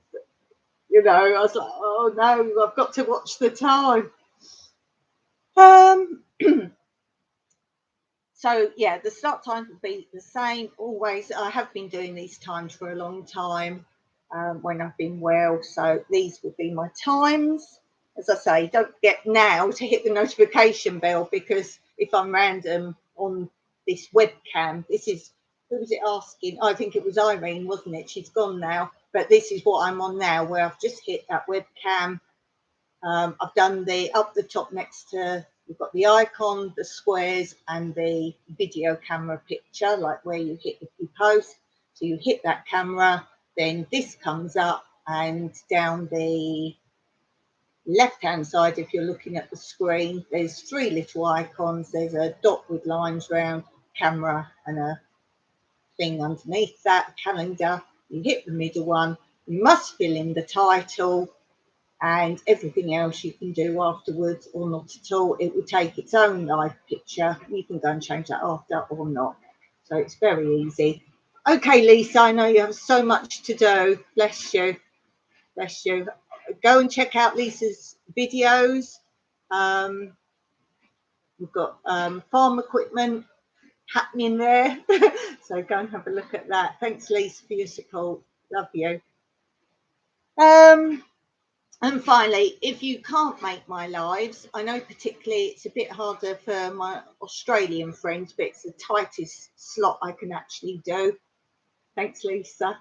you know, I was like, oh no, I've got to watch the time. So, yeah, the start times will be the same always. I have been doing these times for a long time when I've been well. So these will be my times. As I say, don't forget now to hit the notification bell, because if I'm random on this webcam, this is, who was it asking? I think it was Irene, wasn't it? She's gone now. But this is what I'm on now, where I've just hit that webcam. I've done the up the top next to, you've got the icon, the squares, and the video camera picture, like where you hit if you post. So you hit that camera, then this comes up, and down the left hand side, if you're looking at the screen, there's three little icons. There's a dot with lines around, camera, and a thing underneath that, calendar. You hit the middle one. You must fill in the title, and everything else you can do afterwards or not at all. It will take its own live picture. You can go and change that after or not. So it's very easy. Okay, Lisa, I know you have so much to do. Bless you. Bless you. Go and check out Lisa's videos. We've got farm equipment happening there. So go and have a look at that. Thanks, Lisa, for your support. Love you. And finally, if you can't make my lives, I know particularly it's a bit harder for my Australian friends, but it's the tightest slot I can actually do. Thanks, Lisa.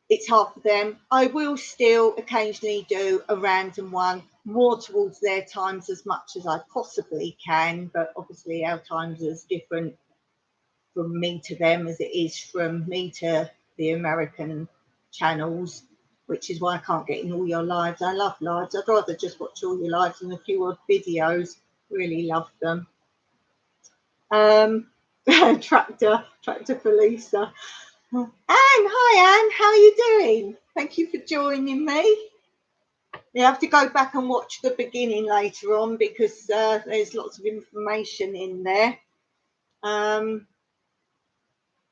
It's hard for them. I will still occasionally do a random one, more towards their times as much as I possibly can, but obviously our times is different from me to them as it is from me to the American channels, which is why I can't get in all your lives. I love lives. I'd rather just watch all your lives and a few odd videos. Really love them. Tractor for Lisa. Anne, hi Anne, how are you doing? Thank you for joining me. You have to go back and watch the beginning later on, because there's lots of information in there.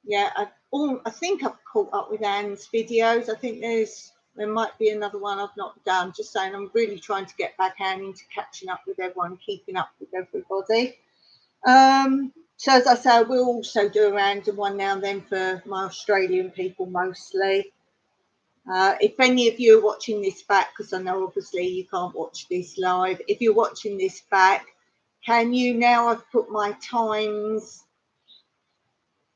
Yeah, I think I've caught up with Anne's videos. I think there might be another one I've not done. Just saying, I'm really trying to get back, Anne, into catching up with everyone, keeping up with everybody. So as I say, I will also do a random one now and then for my Australian people mostly. If any of you are watching this back, because I know obviously you can't watch this live, if you're watching this back, can you now, I've put my times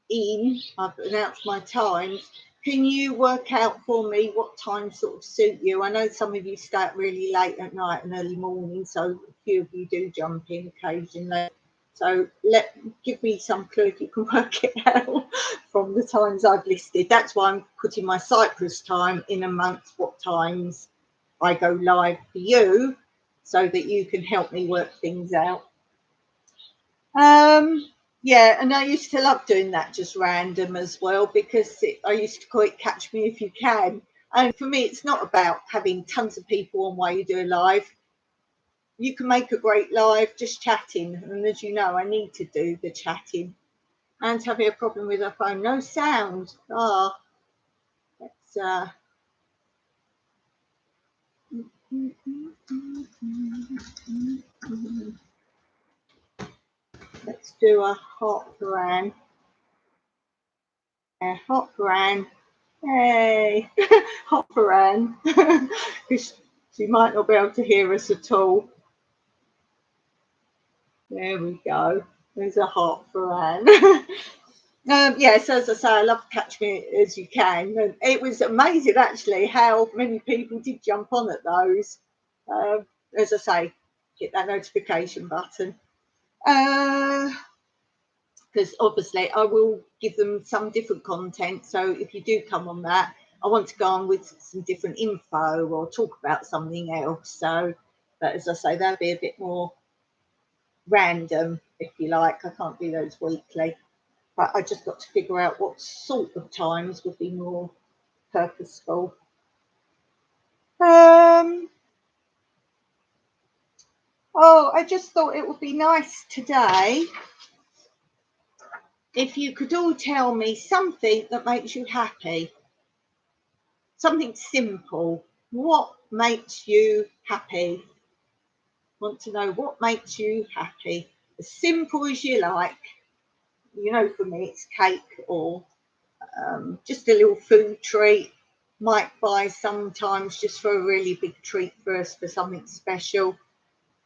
in, I've announced my times, can you work out for me what times sort of suit you? I know some of you start really late at night and early morning, so a few of you do jump in occasionally. So give me some clue if you can work it out from the times I've listed. That's why I'm putting my Cyprus time in amongst what times I go live for you, so that you can help me work things out. Yeah, and I used to love doing that just random as well, because I used to call it Catch Me If You Can. And for me, it's not about having tons of people on while you do a live. You can make a great live just chatting. And as you know, I need to do the chatting. And having a problem with her phone, no sound. Let's let's do a hot brand. Hot brand. Hey, hot brand. She might not be able to hear us at all. There we go. There's a heart for Anne. Yeah, so as I say, I love Catch Me As You Can. And it was amazing, actually, how many people did jump on at those. As I say, hit that notification button. Because obviously I will give them some different content. So if you do come on that, I want to go on with some different info or talk about something else. So, but as I say, that'll be a bit more random, if you like. I can't do those weekly, but I just got to figure out what sort of times would be more purposeful. Oh, I just thought it would be nice today if you could all tell me something that makes you happy. Something simple. What makes you happy? Want to know what makes you happy? As simple as you like. You know, for me, it's cake or just a little food treat. Might buy sometimes just for a really big treat for us for something special.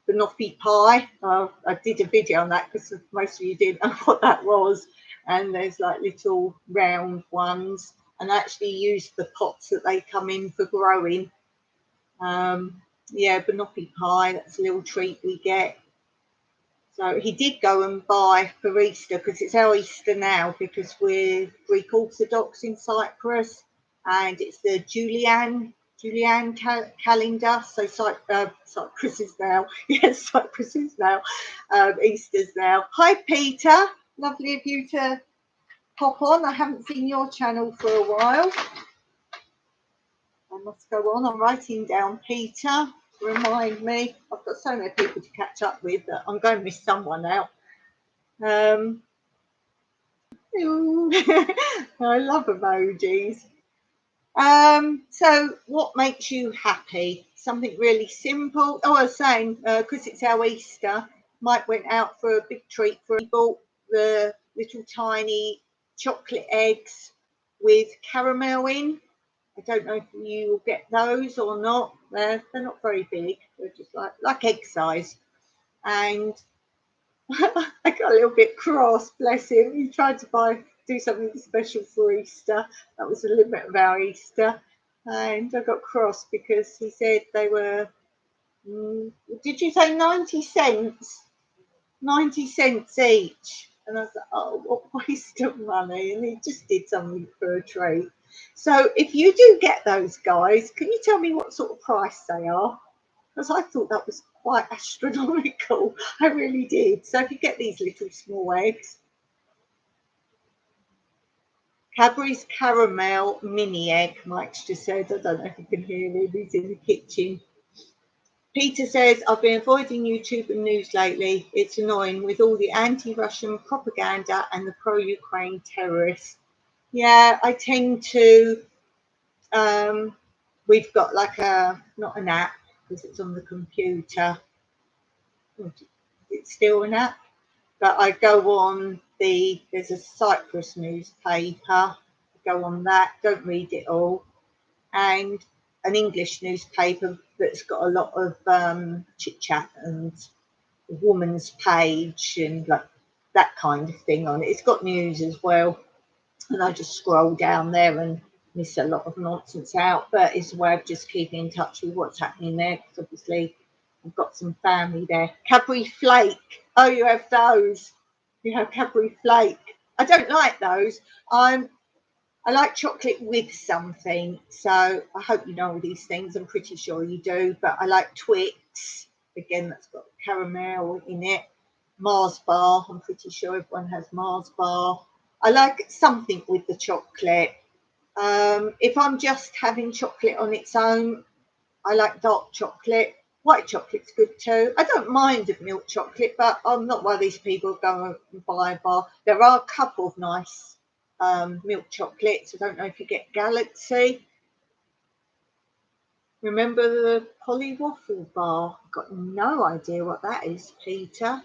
Banoffee pie. I did a video on that because most of you didn't know what that was. And there's like little round ones, and I actually use the pots that they come in for growing. Yeah, banoffee pie. That's a little treat we get. So he did go and buy for Easter, because it's our Easter now, because we're Greek Orthodox in Cyprus, and it's the Julian calendar. So Cyprus is now, yes, Cyprus is now, Easter's now. Hi Peter, lovely of you to pop on. I haven't seen your channel for a while. I must go on. I'm writing down Peter. Remind me. I've got so many people to catch up with that I'm going to miss someone out. I love emojis. So what makes you happy? Something really simple. Oh, I was saying, because it's our Easter, Mike went out for a big treat. He bought the little tiny chocolate eggs with caramel in. I don't know if you will get those or not. They're not very big. They're just like egg size. And I got a little bit cross, bless him. He tried to do something special for Easter. That was the limit of our Easter. And I got cross because he said they were, did you say 90 cents? 90 cents each. And I was like, oh, what waste of money. And he just did something for a treat. So if you do get those, guys, can you tell me what sort of price they are? Because I thought that was quite astronomical. I really did. So if you get these little small eggs, Cadbury's caramel mini egg, Mike's just said. I don't know if you can hear him. He's in the kitchen. Peter says, I've been avoiding YouTube and news lately. It's annoying with all the anti-Russian propaganda and the pro-Ukraine terrorists. Yeah, I tend to, we've got like not an app because it's on the computer. It's still an app. but I go on there's a Cyprus newspaper, go on that, don't read it all, and an English newspaper that's got a lot of chit chat and woman's page and like that kind of thing on it. It's got news as well, and I just scroll down there and miss a lot of nonsense out, but it's a way of just keeping in touch with what's happening there, because obviously I've got some family there. Cadbury Flake, oh, you have those? You have Cadbury Flake? I don't like those. I like chocolate with something, so I hope you know all these things. I'm pretty sure you do, but I like Twix. Again, that's got caramel in it. Mars bar, I'm pretty sure everyone has Mars bar. I like something with the chocolate. If I'm just having chocolate on its own, I like dark chocolate. White chocolate's good too. I don't mind of milk chocolate, but I'm not one of these people who go and buy a bar. There are a couple of nice milk chocolates. I don't know if you get Galaxy. Remember the Polly Waffle bar? I've got no idea what that is, Peter.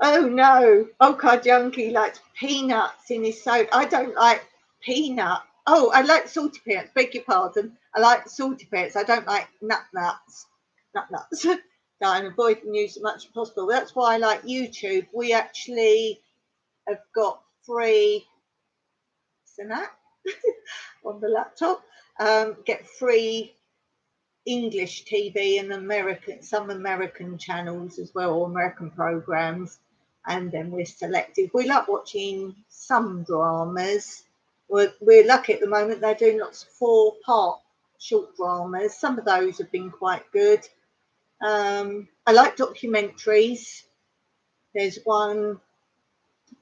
Oh no, Oka Junkie likes peanuts in his soda. I don't like peanut. Oh, I like salty peanuts. Beg your pardon. I like salty peanuts. I don't like nuts. So I avoid the news as much as possible. That's why I like YouTube. We actually have got free Snap on the laptop. Get free English TV and some American channels as well, or American programs, and then we're selective. We like watching some dramas. We're lucky at the moment, they're doing lots of 4-part short dramas. Some of those have been quite good. I like documentaries. There's one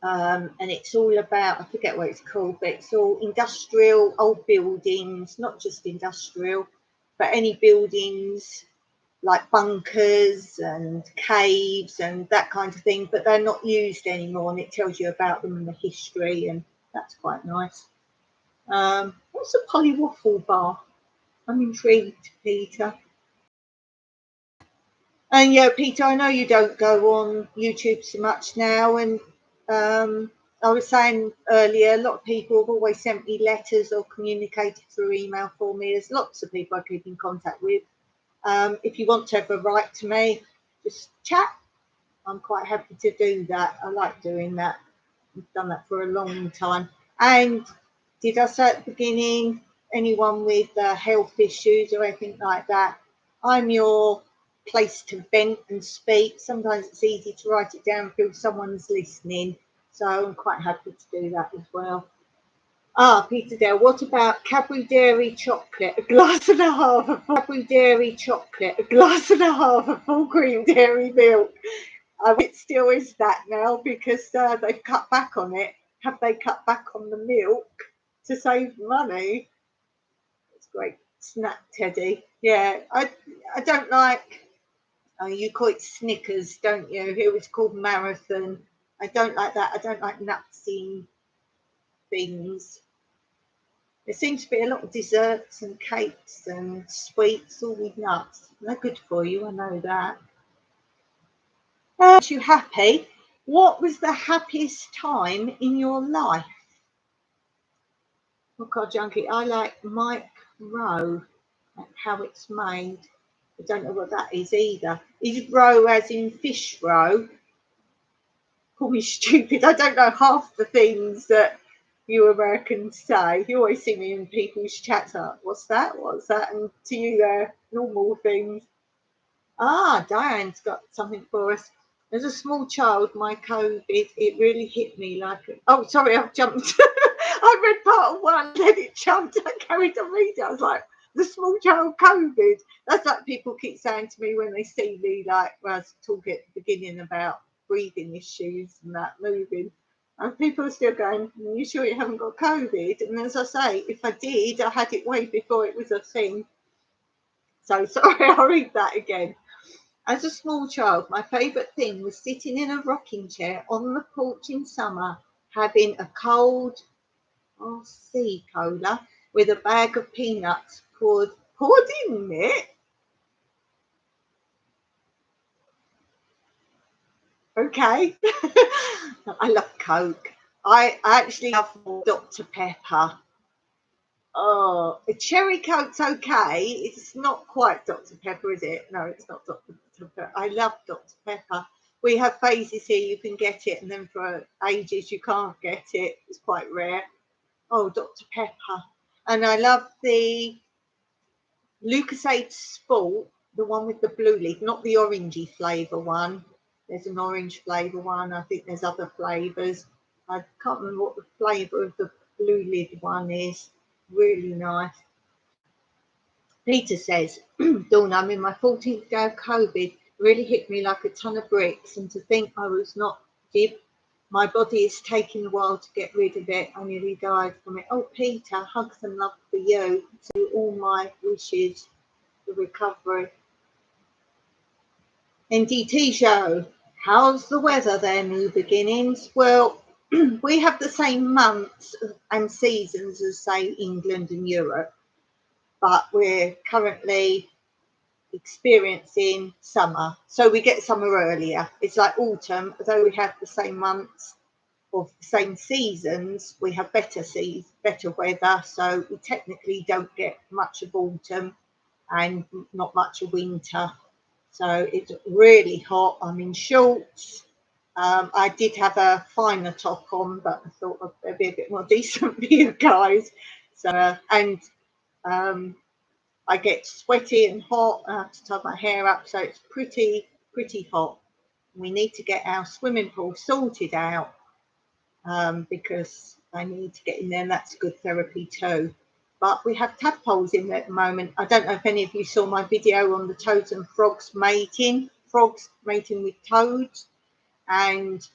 and it's all about, I forget what it's called, but it's all industrial, old buildings, not just industrial, but any buildings like bunkers and caves and that kind of thing, but they're not used anymore, and it tells you about them and the history, and that's quite nice. What's a Polly Waffle bar? I'm intrigued, Peter. And yeah, Peter, I know you don't go on YouTube so much now, and I was saying earlier, a lot of people have always sent me letters or communicated through email for me. There's lots of people I keep in contact with. If you want to ever write to me, just chat. I'm quite happy to do that. I like doing that. I've done that for a long time. And did I say at the beginning, anyone with health issues or anything like that, I'm your place to vent and speak. Sometimes it's easy to write it down and feel someone's listening. So I'm quite happy to do that as well. Peter Dale, what about Cadbury Dairy chocolate, a glass and a half of Cadbury Dairy chocolate, a glass and a half of full cream dairy milk? It still is that now, because they've cut back on it. Have they cut back on the milk to save money? It's great. Snack Teddy. Yeah, I don't like, you call it Snickers, don't you? It was called Marathon. I don't like that. I don't like nuts in things. There seems to be a lot of desserts and cakes and sweets, all with nuts. They're good for you, I know that. Are you happy? What was the happiest time in your life? Oh God, Junkie, I like Mike Rowe, like how it's made. I don't know what that is either. Is roe as in fish roe? Call me stupid. I don't know half the things that you Americans say. You always see me in people's chats like, what's that? What's that? And to you, they're normal things. Diane's got something for us. As a small child, my COVID, it really hit me like, oh, sorry, I've jumped. I read part of one, then it jumped. I carried on reading. I was like, the small child COVID. That's like people keep saying to me when they see me, like when I was talking at the beginning about breathing issues and that moving. And people are still going, are you sure you haven't got COVID? And as I say, if I did, I had it way before it was a thing. So sorry, I'll read that again. As a small child, my favourite thing was sitting in a rocking chair on the porch in summer, having a cold sea cola with a bag of peanuts poured in it. Okay. I love Coke. I actually love Dr. Pepper. Oh, a cherry Coke's okay. It's not quite Dr. Pepper, is it? No, it's not Dr. Pepper. I love Dr. Pepper. We have phases here, you can get it, and then for ages you can't get it. It's quite rare. Oh, Dr. Pepper. And I love the Lucasade Sport, the one with the blue lid, not the orangey flavour one. There's an orange flavour one. I think there's other flavours. I can't remember what the flavour of the blue lid one is. Really nice. Peter says, Dawn, I'm in my 14th day of COVID. Really hit me like a ton of bricks. And to think I was not jib. My body is taking a while to get rid of it. I nearly died from it. Oh, Peter, hugs and love for you. To all my wishes for recovery. NDT show. How's the weather there, New Beginnings? Well, we have the same months and seasons as, say, England and Europe, but we're currently experiencing summer. So we get summer earlier. It's like autumn, although we have the same months of the same seasons, we have better weather. So we technically don't get much of autumn and not much of winter. So it's really hot. I'm in shorts. I did have a finer top on, but I thought I'd be a bit more decent for you guys. So, I get sweaty and hot. I have to tie my hair up, so it's pretty hot. We need to get our swimming pool sorted out because I need to get in there, and that's good therapy too. But we have tadpoles in there at the moment. I don't know if any of you saw my video on the toads and frogs mating with toads, and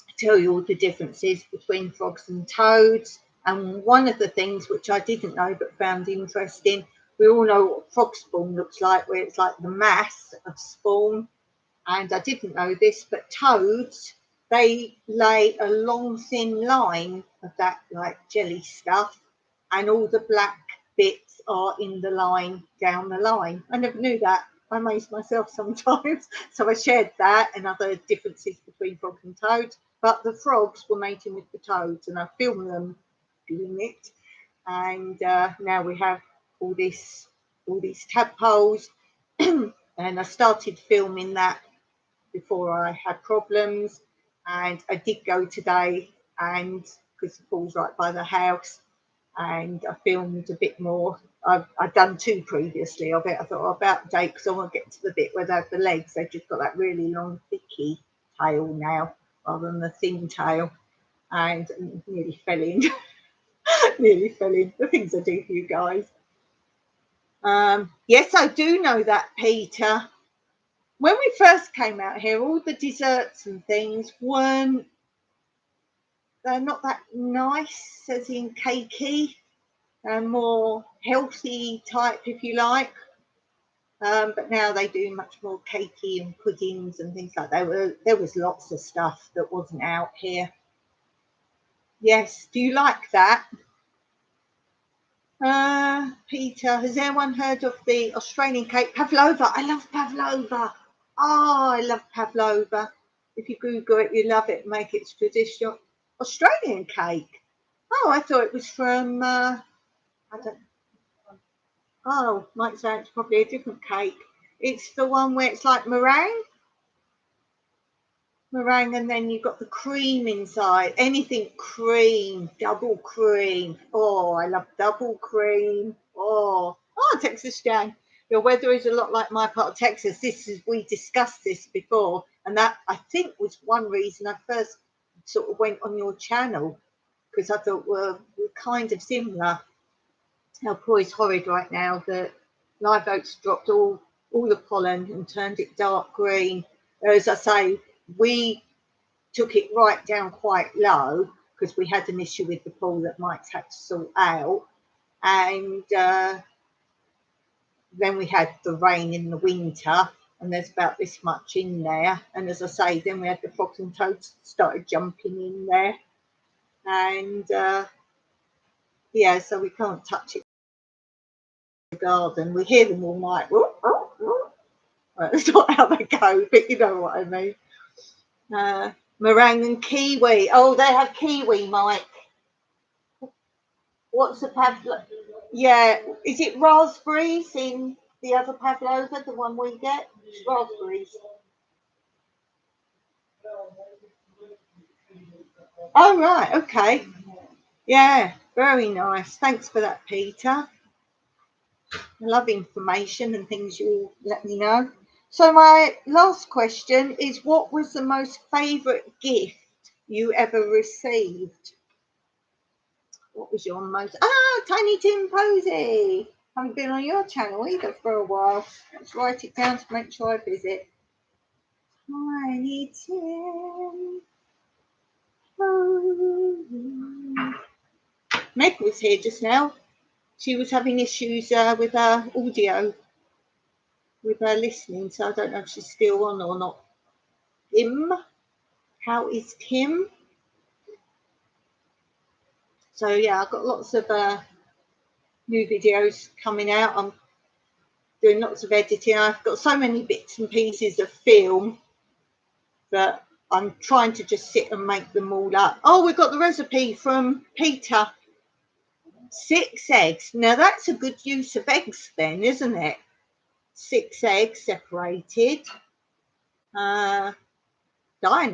I tell you all the differences between frogs and toads. And one of the things which I didn't know but found interesting, we all know what frog spawn looks like, where it's like the mass of spawn. And I didn't know this, but toads, they lay a long thin line of that like jelly stuff, and all the black bits are in the line down the line. I never knew that. I amaze myself sometimes. So I shared that and other differences between frogs and toads. But the frogs were mating with the toads, and I filmed them doing it. And now we have all these tadpoles. And I started filming that before I had problems, and I did go today, and because the pool's right by the house, and I filmed a bit more. I've done two previously of it. I thought, about date, because I want to get to the bit where they have the legs. They've just got that really long, thicky tail now, rather than the thin tail, and nearly fell in. Nearly fell in. The things I do for you guys. Yes, I do know that, Peter. When we first came out here, all the desserts and things they're not that nice, as in cakey, and more healthy type, if you like. But now they do much more cakey and puddings and things like that. There was lots of stuff that wasn't out here. Yes, do you like that? Peter, has anyone heard of the Australian cake pavlova? I love pavlova. Oh, I love pavlova. If you Google it, you love it. Make it traditional Australian cake. Oh, I thought it was from. I don't. Oh, might say it's probably a different cake. It's the one where it's like meringue, and then you've got the cream inside. Anything cream, double cream. Oh, I love double cream. Oh, Texas Jane. Your weather is a lot like my part of Texas. We discussed this before, and that I think was one reason I first sort of went on your channel, because I thought we're kind of similar. Our poor is horrid right now. The live oaks dropped all the pollen and turned it dark green. As I say, we took it right down quite low because we had an issue with the pool that Mike's had to sort out. And then we had the rain in the winter, and there's about this much in there. And as I say, then we had the frogs and toads started jumping in there. And yeah, so we can't touch it in the garden. We hear them all night. Well, that's not how they go, but you know what I mean. Meringue and kiwi. Oh, they have kiwi, Mike. What's the pavlova? Yeah, is it raspberries in the other pavlova, the one we get? It's raspberries. Oh, right, okay. Yeah, very nice. Thanks for that, Peter. I love information and things you let me know. So my last question is, what was the most favourite gift you ever received? What was your most... Tiny Tim Posey. Haven't been on your channel either for a while. Let's write it down to make sure I visit. Tiny Tim Posey. Meg was here just now. She was having issues with her audio, with her listening, so I don't know if she's still on or not. Tim, how is Tim? So yeah, I've got lots of new videos coming out. I'm doing lots of editing. I've got so many bits and pieces of film that I'm trying to just sit and make them all up. Oh, we've got the recipe from Peter. 6 eggs. Now that's a good use of eggs then, isn't it? 6 eggs separated. Diana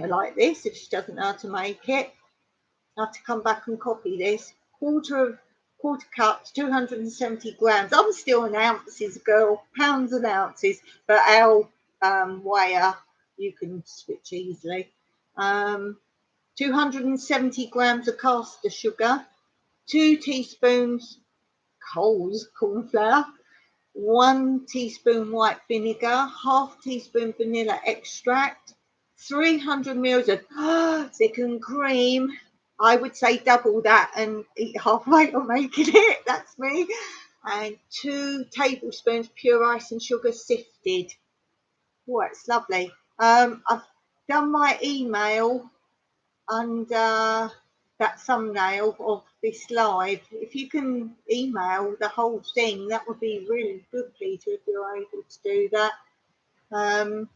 like this if she doesn't know how to make it. I have to come back and copy this. Quarter cups, 270 grams. I'm still an ounces girl, pounds and ounces, but our weigher you can switch easily. 270 grams of caster sugar, 2 teaspoons Coles corn flour, 1 teaspoon white vinegar, half teaspoon vanilla extract, 300 mils of thickened cream. I would say double that and eat halfway on making it. That's me. And 2 tablespoons pure icing sugar sifted. Oh, it's lovely. I've done my email under that thumbnail of this live. If you can email the whole thing, that would be really good, Peter, if you're able to do that. That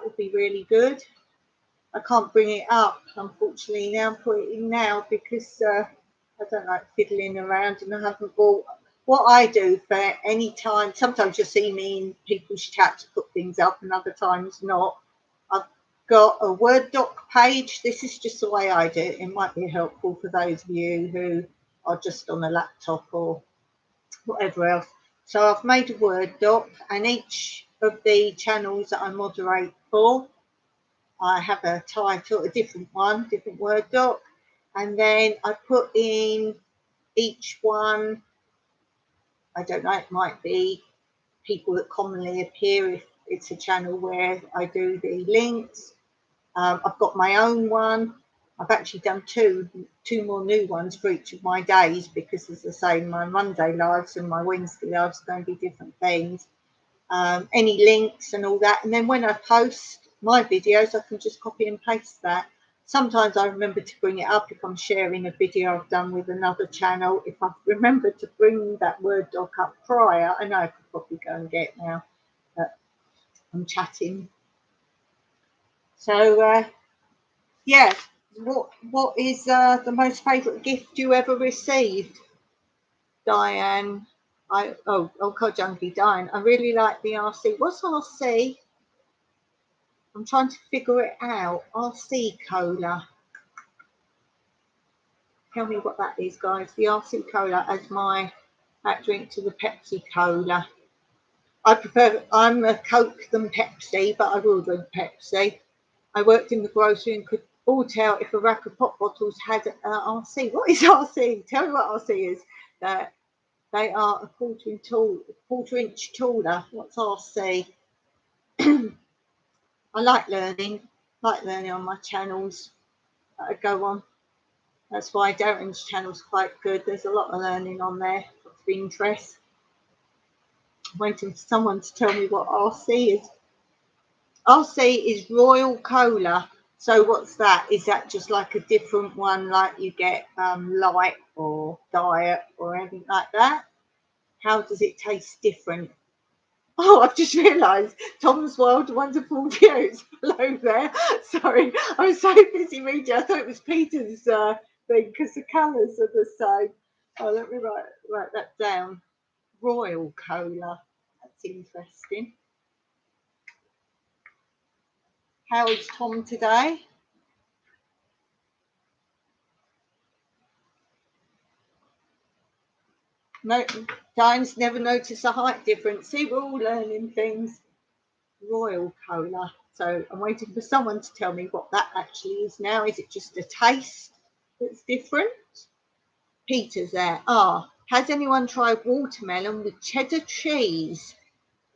would be really good. I can't bring it up, unfortunately, now. I'm putting it in now because I don't like fiddling around and I haven't bought. What I do for any time, sometimes you'll see me in people's chats put things up and other times not. I've got a Word doc page. This is just the way I do it. It might be helpful for those of you who are just on a laptop or whatever else. So I've made a Word doc, and each of the channels that I moderate for, I have a title, a different one, different Word doc, and then I put in each one, I don't know, it might be people that commonly appear if it's a channel where I do the links. I've got my own one. I've actually done two more new ones for each of my days because, as I say, my Monday lives and my Wednesday lives are going to be different things. Any links and all that. And then when I post my videos, I can just copy and paste that. Sometimes I remember to bring it up if I'm sharing a video I've done with another channel. If I remember to bring that Word doc up prior, I know I could probably go and get it now, but I'm chatting. So, yeah, what is the most favourite gift you ever received? Diane. Cod Junkie, Diane. I really like the RC. What's RC? I'm trying to figure it out. RC Cola. Tell me what that is, guys. The RC Cola as my back drink to the Pepsi Cola. I'm a Coke than Pepsi, but I will drink Pepsi. I worked in the grocery and could all tell if a rack of pop bottles had RC. What is RC? Tell me what RC is. They are a quarter inch taller. What's RC? I like learning on my channels that I go on. That's why Darren's channel's quite good. There's a lot of learning on there of interest. I'm waiting for someone to tell me what RC is. RC is Royal Cola. So what's that? Is that just like a different one, like you get light or diet or anything like that? How does it taste different? Oh, I've just realised Tom's Wild Wonderful Views. Hello there. Sorry, I was so busy reading. I thought it was Peter's thing because the colours are the same. Oh, let me write that down. Royal Cola. That's interesting. How is Tom today? No, Diane's never noticed a height difference. See, we're all learning things. Royal Cola. So I'm waiting for someone to tell me what that actually is now. Is it just a taste that's different? Peter's there. Has anyone tried watermelon with cheddar cheese?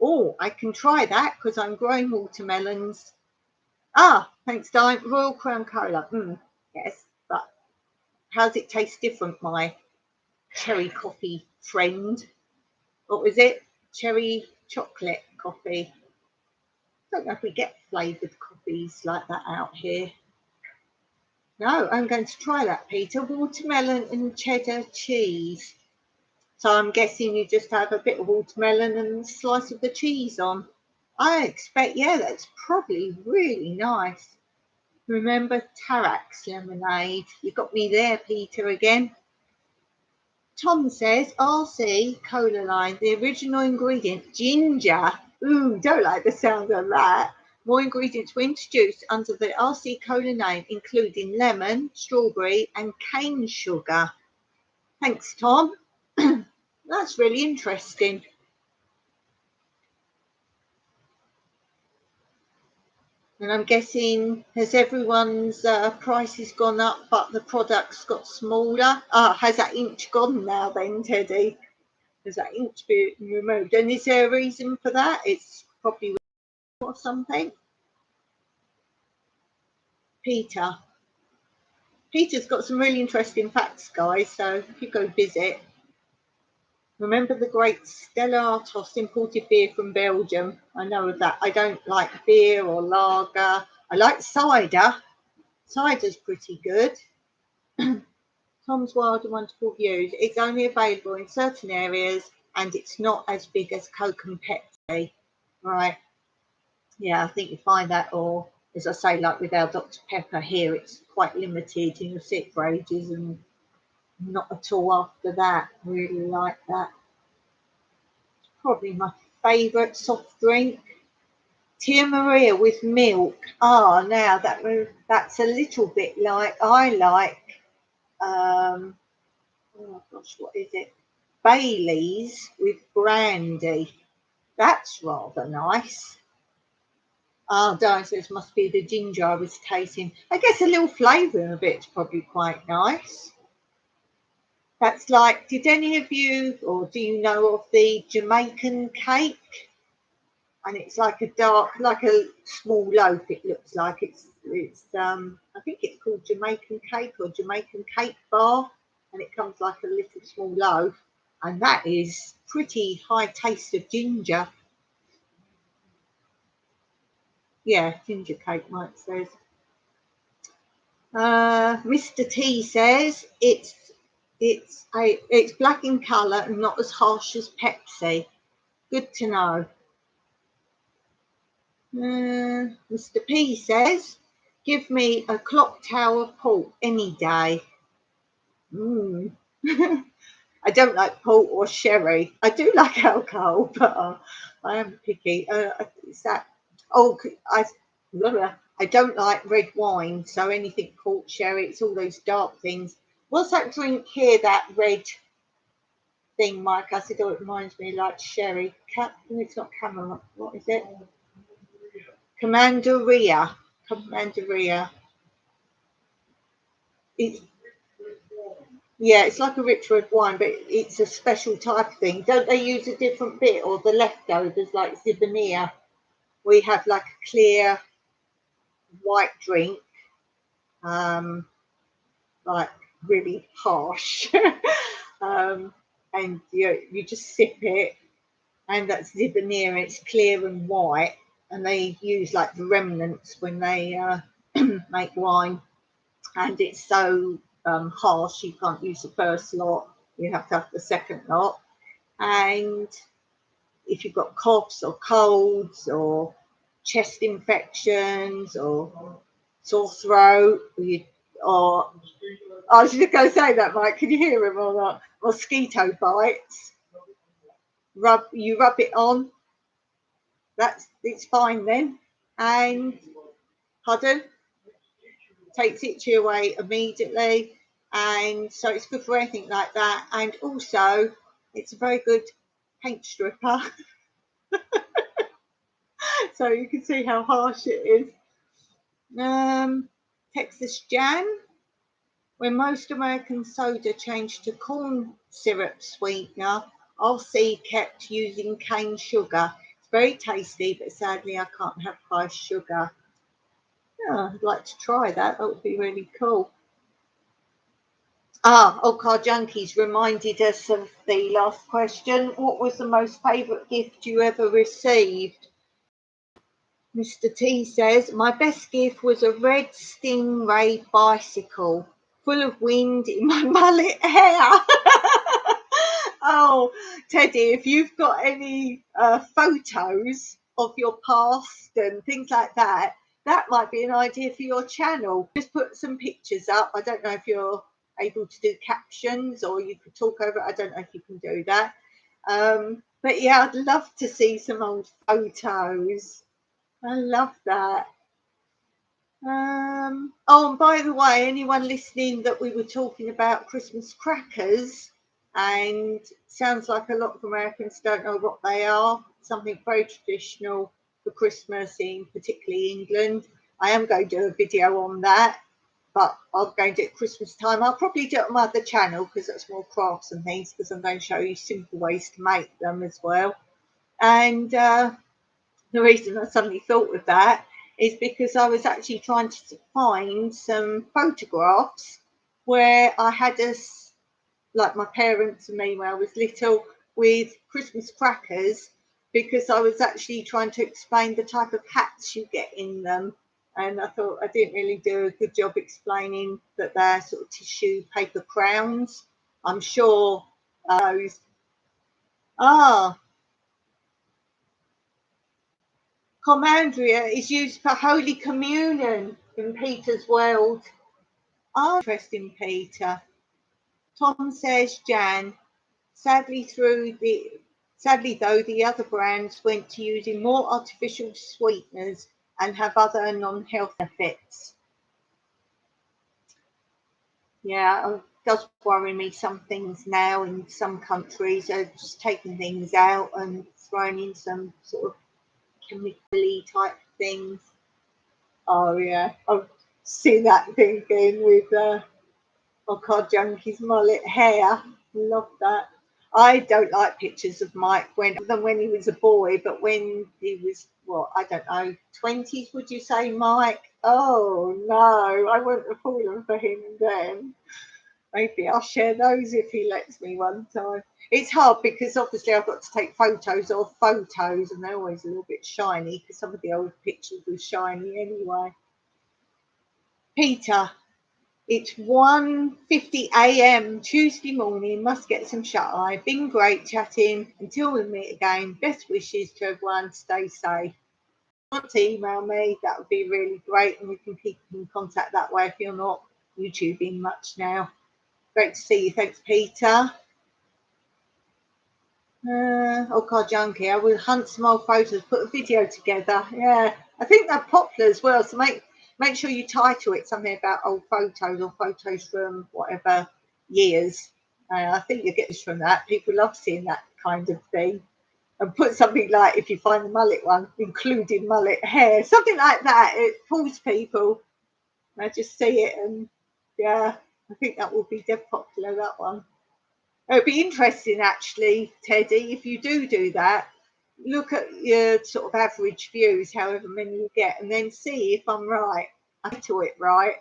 Oh, I can try that because I'm growing watermelons. Thanks, Diane. Royal Crown Cola. Yes, but how does it taste different, my cherry coffee friend? What was it? Cherry chocolate coffee. I don't know if we get flavoured coffees like that out here. No, I'm going to try that, Peter. Watermelon and cheddar cheese. So I'm guessing you just have a bit of watermelon and a slice of the cheese on. I expect, yeah, that's probably really nice. Remember Tarak's lemonade? You got me there, Peter, again. Tom says, RC cola line, the original ingredient, ginger. Ooh, don't like the sound of that. More ingredients were introduced under the RC cola name, including lemon, strawberry, and cane sugar. Thanks, Tom. That's really interesting. And I'm guessing, has everyone's prices gone up, but the products got smaller? Has that inch gone now then, Teddy? Has that inch been removed? And is there a reason for that? It's probably or something. Peter's got some really interesting facts, guys, so if you go visit. Remember the great Stella Artois imported beer from Belgium? I know of that. I don't like beer or lager. I like cider. Cider's pretty good. Tom's Wild and Wonderful Views. It's only available in certain areas and it's not as big as Coke and Pepsi. Right. Yeah, I think you find that, or as I say, like with our Dr. Pepper here, it's quite limited and you'll sit for ages and not at all after that. Really like that. Probably my favourite soft drink. Tia Maria with milk. Now that's a little bit like I like. Oh gosh, what is it? Bailey's with brandy. That's rather nice. Diane says must be the ginger I was tasting. I guess a little flavouring of it's probably quite nice. That's like, did any of you, or do you know of the Jamaican cake? And it's like a dark, like a small loaf. It looks like it's. I think it's called Jamaican cake or Jamaican cake bar, and it comes like a little small loaf, and that is pretty high taste of ginger. Yeah, ginger cake, Mike says. Mr. T says it's black in colour and not as harsh as Pepsi. Good to know. Mr. P says, give me a clock tower port any day. I don't like port or sherry. I do like alcohol, but I am picky. Is that? Oh, I don't like red wine, so anything port, sherry, it's all those dark things. What's that drink here? That red thing, Mike? I said, it reminds me like sherry. It's not Cameron. What is it? Commanderia. Commanderia. It's like a rich red wine, but it's a special type of thing. Don't they use a different bit or the leftovers like Zibania? We have like a clear white drink, like really harsh, and you just sip it, and that's Zibania. It's clear and white, and they use like the remnants when they make wine, and it's so harsh you can't use the first lot. You have to have the second lot, and if you've got coughs or colds or chest infections or sore throat, or I was just going to say that, Mike. Can you hear him or not? Mosquito bites. You rub it on. It's fine then. And pardon, takes itchy away immediately. And so it's good for anything like that. And also, it's a very good paint stripper. So you can see how harsh it is. Texas Jan. When most American soda changed to corn syrup sweetener, RC kept using cane sugar. It's very tasty, but sadly I can't have high sugar. Yeah, I'd like to try that. That would be really cool. Old Car Junkies reminded us of the last question. What was the most favourite gift you ever received? Mr. T says, my best gift was a red Stingray bicycle full of wind in my mullet hair. Oh, Teddy, if you've got any photos of your past and things like that, that might be an idea for your channel. Just put some pictures up. I don't know if you're able to do captions or you could talk over it. I don't know if you can do that. But yeah, I'd love to see some old photos. I love that. Oh, and by the way, anyone listening, that we were talking about Christmas crackers, and sounds like a lot of Americans don't know what they are. Something very traditional for Christmas in particularly England. I am going to do a video on that, but I'm going to do it at Christmas time. I'll probably do it on my other channel because that's more crafts and things, because I'm going to show you simple ways to make them as well. And the reason I suddenly thought of that is because I was actually trying to find some photographs where I had us, like my parents and me when I was little, with Christmas crackers, because I was actually trying to explain the type of hats you get in them. And I thought I didn't really do a good job explaining that they're sort of tissue paper crowns. I'm sure those. Commandria is used for Holy Communion in Peter's world. Interesting, Peter. Tom says, Jan, sadly though, the other brands went to using more artificial sweeteners and have other non-health benefits. Yeah, it does worry me. Some things now in some countries are just taking things out and throwing in some sort of chemically type things. Oh yeah, I've seen that thing again with Car Junkie's mullet hair. Love that. I don't like pictures of Mike when he was a boy, but when he was, what, I don't know, 20s, would you say, Mike? Oh no, I wouldn't have fallen for him then. Maybe I'll share those if he lets me one time. It's hard because obviously I've got to take photos of photos, and they're always a little bit shiny because some of the old pictures were shiny anyway. Peter, it's 1:50 a.m. Tuesday morning. Must get some shut eye. Been great chatting. Until we meet again, best wishes to everyone. Stay safe. Want to email me? That would be really great, and we can keep in contact that way if you're not YouTubing much now. Great to see you. Thanks, Peter. Car Junkie, I will hunt some old photos, put a video together. Yeah, I think they're popular as well. So make sure you title it something about old photos or photos from whatever years. I think you get this from that. People love seeing that kind of thing. And put something like, if you find the mullet one, including mullet hair, something like that. It pulls people. I just see it, and yeah, I think that will be dead popular, that one. It'd be interesting, actually, Teddy, if you do that, look at your sort of average views, however many you get, and then see if I'm right. I title it right.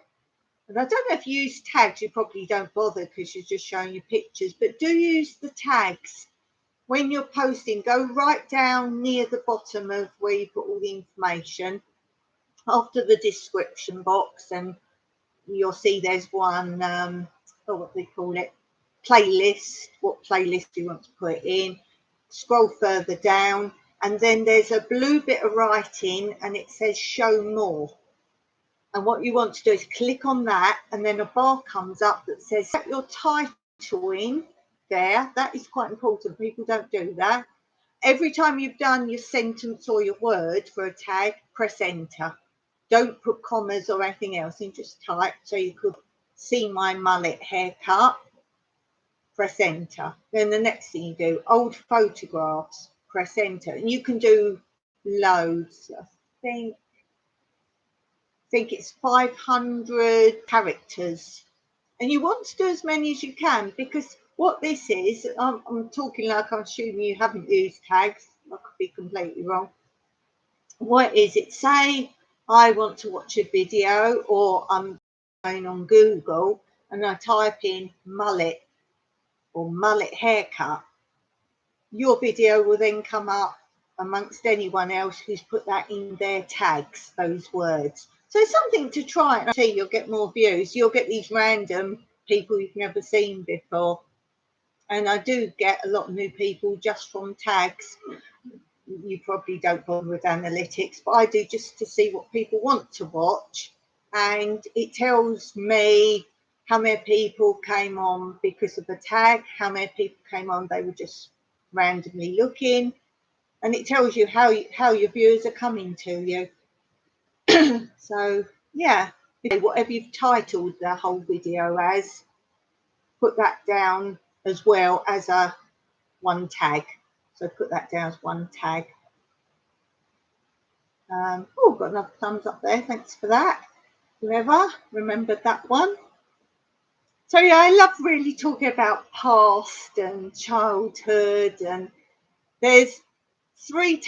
And I don't know if you use tags. You probably don't bother because you're just showing your pictures, but do use the tags. When you're posting, go right down near the bottom of where you put all the information, after the description box, and you'll see there's one, what they call it, playlist. What playlist you want to put in, scroll further down, and then there's a blue bit of writing and it says show more. And what you want to do is click on that, and then a bar comes up that says set your title in there. That is quite important. People don't do that. Every time you've done your sentence or your word for a tag, press enter. Don't put commas or anything else in, just type. So you could see my mullet haircut, press enter. Then the next thing you do, old photographs, press enter. And you can do loads. I think it's 500 characters. And you want to do as many as you can, because what this is, I'm talking like I'm assuming you haven't used tags. I could be completely wrong. What is it? Say I want to watch a video, or I'm going on Google and I type in mullet or mullet haircut. Your video will then come up amongst anyone else who's put that in their tags, those words. So it's something to try, and I tell you, you'll get more views. You'll get these random people you've never seen before. And I do get a lot of new people just from tags. You probably don't bother with analytics, but I do, just to see what people want to watch. And it tells me how many people came on because of the tag, how many people came on, they were just randomly looking. And it tells you how your viewers are coming to you. So yeah, whatever you've titled the whole video as, put that down as well as a one tag. So put that down as one tag. Oh, got another thumbs up there. Thanks for that. Whoever remembered that one. So yeah, I love really talking about past and childhood, and there's three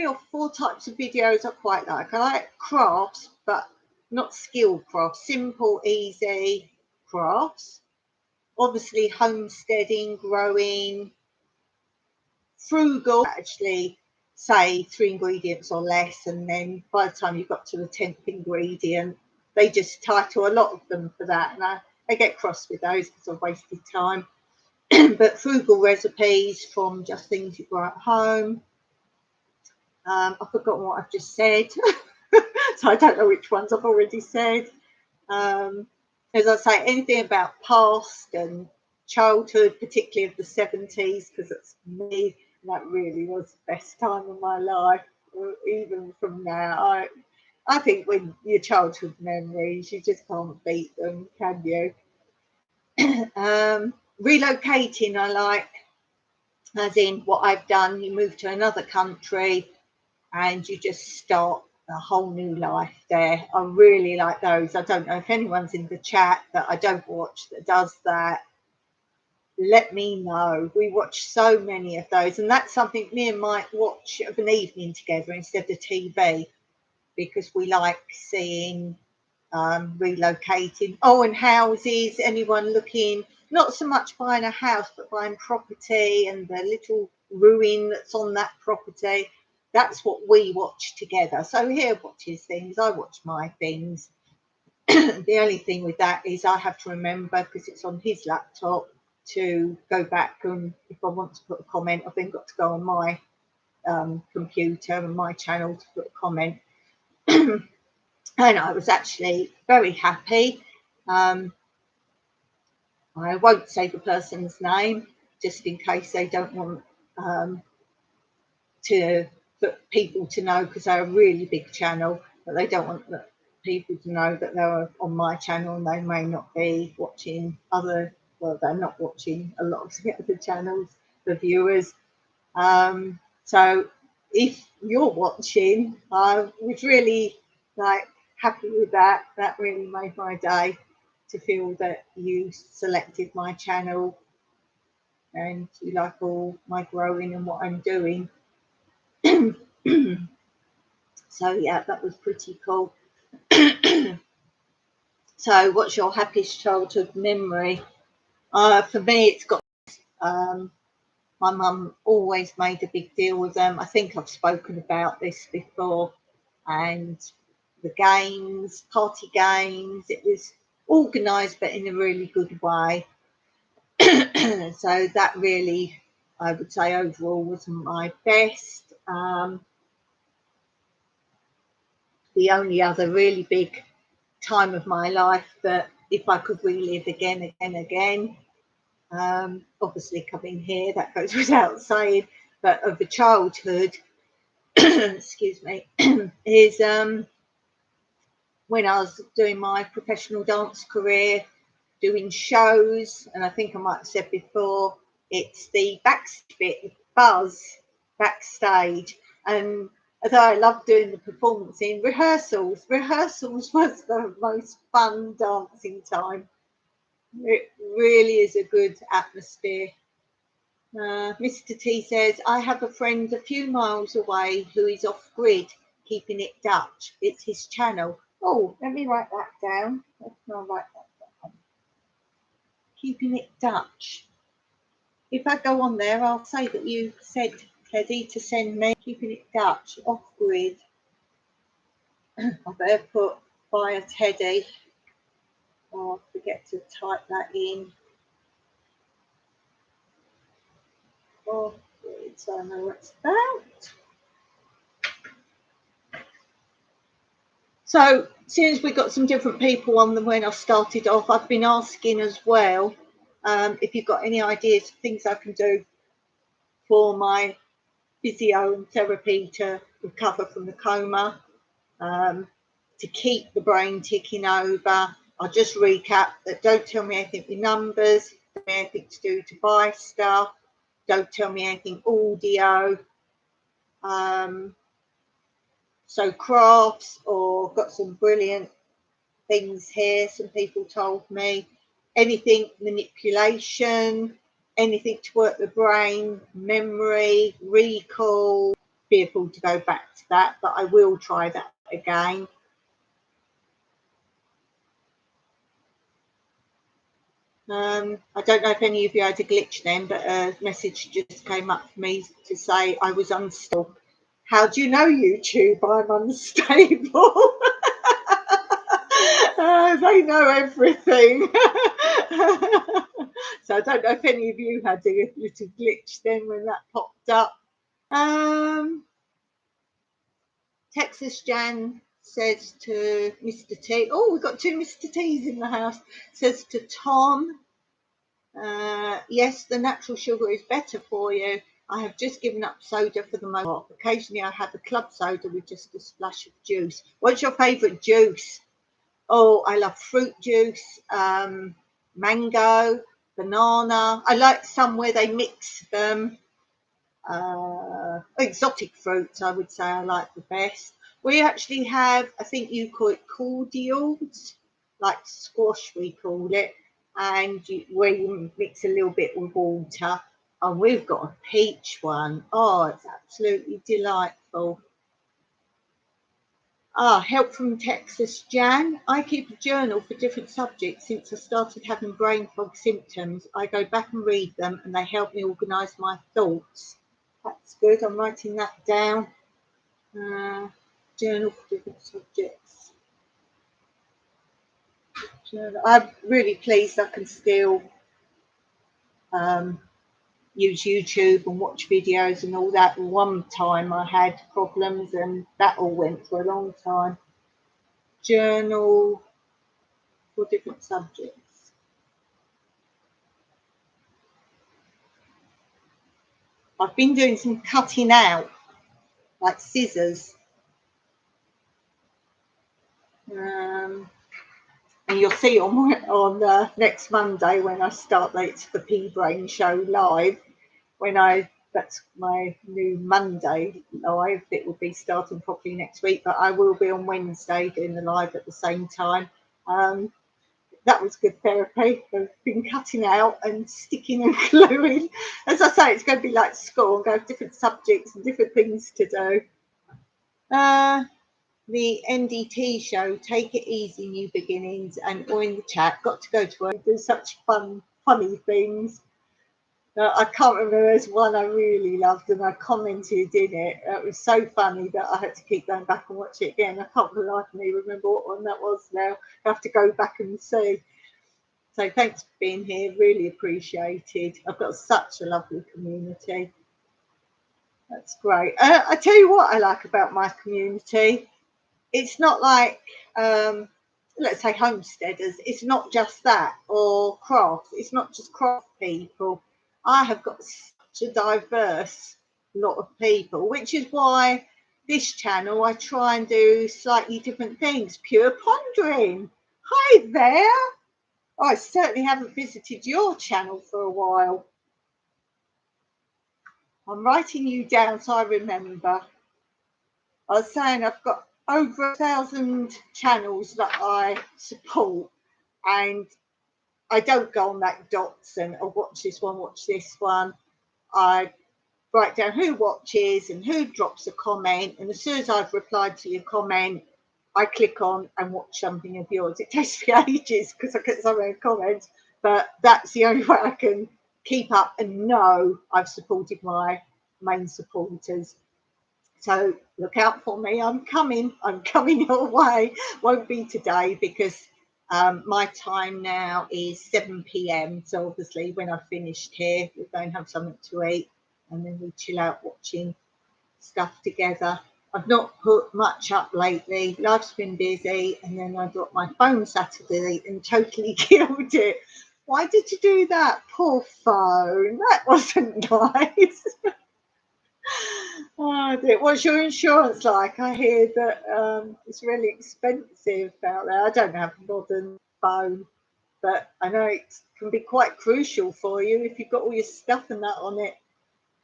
or four types of videos I quite like. I like crafts, but not skill crafts, simple, easy crafts. Obviously homesteading, growing, frugal, actually say 3 ingredients or less, and then by the time you've got to the 10th ingredient, they just title a lot of them for that, and I get cross with those because I've wasted time. But frugal recipes from just things you grow at home. I've forgotten what I've just said, so I don't know which ones I've already said. As I say, anything about past and childhood, particularly of the 70s, because it's me, that really was the best time of my life. Even from now, I think when your childhood memories, you just can't beat them, can you? Relocating, I like, as in what I've done. You move to another country and you just start a whole new life there. I really like those. I don't know if anyone's in the chat that I don't watch that does that. Let me know. We watch so many of those, and that's something me and Mike watch of an evening together instead of TV, because we like seeing relocating. Oh, and houses. Anyone looking, not so much buying a house, but buying property and the little ruin that's on that property. That's what we watch together. So he watches things, I watch my things. The only thing with that is I have to remember, because it's on his laptop, to go back, and if I want to put a comment, I've then got to go on my computer and my channel to put a comment. And I was actually very happy. I won't say the person's name, just in case they don't want for people to know, because they're a really big channel, but they don't want people to know that they're on my channel, and they may not be watching other, well, they're not watching a lot of the other channels, the viewers. So if you're watching, I was really happy with that. That really made my day, to feel that you selected my channel and you like all my growing and what I'm doing. So yeah, that was pretty cool. So what's your happiest childhood memory? For me, it's got my mum always made a big deal with them. I think I've spoken about this before. And the games, party games, it was organised but in a really good way. So that really, I would say overall, was my best. The only other really big time of my life that if I could relive again, obviously coming here, that goes without saying, but of the childhood, excuse me, is when I was doing my professional dance career, doing shows, and I think I might have said before, it's the backstage bit, the buzz backstage. And although I love doing the performance in rehearsals was the most fun dancing time. It really is a good atmosphere. Mr. T says, I have a friend a few miles away who is off grid, keeping it Dutch. It's his channel. Oh, let me write that down. I'll write that down. Keeping it Dutch. If I go on there, I'll say that you said, Teddy, to send me Keeping it Dutch, off grid. I better put via Teddy. Oh, I forget to type that in. Off grid, so I know what it's about. So since we got some different people on them when I started off, I've been asking as well if you've got any ideas of things I can do for my physio and therapy to recover from the coma, to keep the brain ticking over. I'll just recap that don't tell me anything with numbers, don't tell me anything to do to buy stuff, don't tell me anything audio. So crafts, or got some brilliant things here, some people told me. Anything manipulation, anything to work the brain, memory, recall. Fearful to go back to that, but I will try that again. I don't know if any of you had a glitch then, but a message just came up for me to say I was unstable. How do you know, YouTube? I'm unstable. They know everything. So I don't know if any of you had a little glitch then when that popped up. Texas Jan says to Mr. T, oh, we've got two Mr. T's in the house, says to Tom, yes, the natural sugar is better for you. I have just given up soda for the most part. Occasionally I have a club soda with just a splash of juice. What's your favourite juice? Oh, I love fruit juice, mango, banana. I like some where they mix them. Exotic fruits, I would say I like the best. We actually have, I think you call it cordials, like squash we call it, and where you mix a little bit with water. And we've got a peach one. Oh, it's absolutely delightful. Help from Texas Jan. I keep a journal for different subjects since I started having brain fog symptoms. I go back and read them and they help me organise my thoughts. That's good. I'm writing that down. Journal for different subjects. I'm really pleased I can still use YouTube and watch videos and all that. One time I had problems and that all went for a long time. Journal for different subjects. I've been doing some cutting out, like scissors. And you'll see on next Monday when I start the P Brain Show live. That's my new Monday live. It will be starting properly next week, but I will be on Wednesday doing the live at the same time. That was good therapy. I've been cutting out and sticking and gluing. As I say, it's going to be like school. I'm going to have different subjects and different things to do. The NDT show, Take It Easy, New Beginnings, and or in the chat, got to go to work. There's such funny things. I can't remember, there's one I really loved and I commented in it. It was so funny that I had to keep going back and watch it again. I can't for the life of me remember what one that was now. I have to go back and see. So thanks for being here, really appreciated. I've got such a lovely community. That's great. I tell you what I like about my community. It's not like, let's say, homesteaders. It's not just that, or crafts. It's not just craft people. I have got such a diverse lot of people, which is why this channel I try and do slightly different things. Pure pondering. Hi there. Oh, I certainly haven't visited your channel for a while. I'm writing you down so I remember. I was saying I've got over 1,000 channels that I support, and I don't go on that dots and I'll watch this one. I write down who watches and who drops a comment, and as soon as I've replied to your comment, I click on and watch something of yours. It takes me ages because I get so many comments, but that's the only way I can keep up and know I've supported my main supporters. So look out for me. I'm coming your way. Won't be today because my time now is 7 p.m. So obviously when I've finished here, we'll go and have something to eat, and then we chill out watching stuff together. I've not put much up lately. Life's been busy, and then I dropped my phone Saturday and totally killed it. Why did you do that? Poor phone. That wasn't nice. Oh dear. What's your insurance like? I hear that it's really expensive out there. I don't have a modern phone, but I know it can be quite crucial for you if you've got all your stuff and that on it.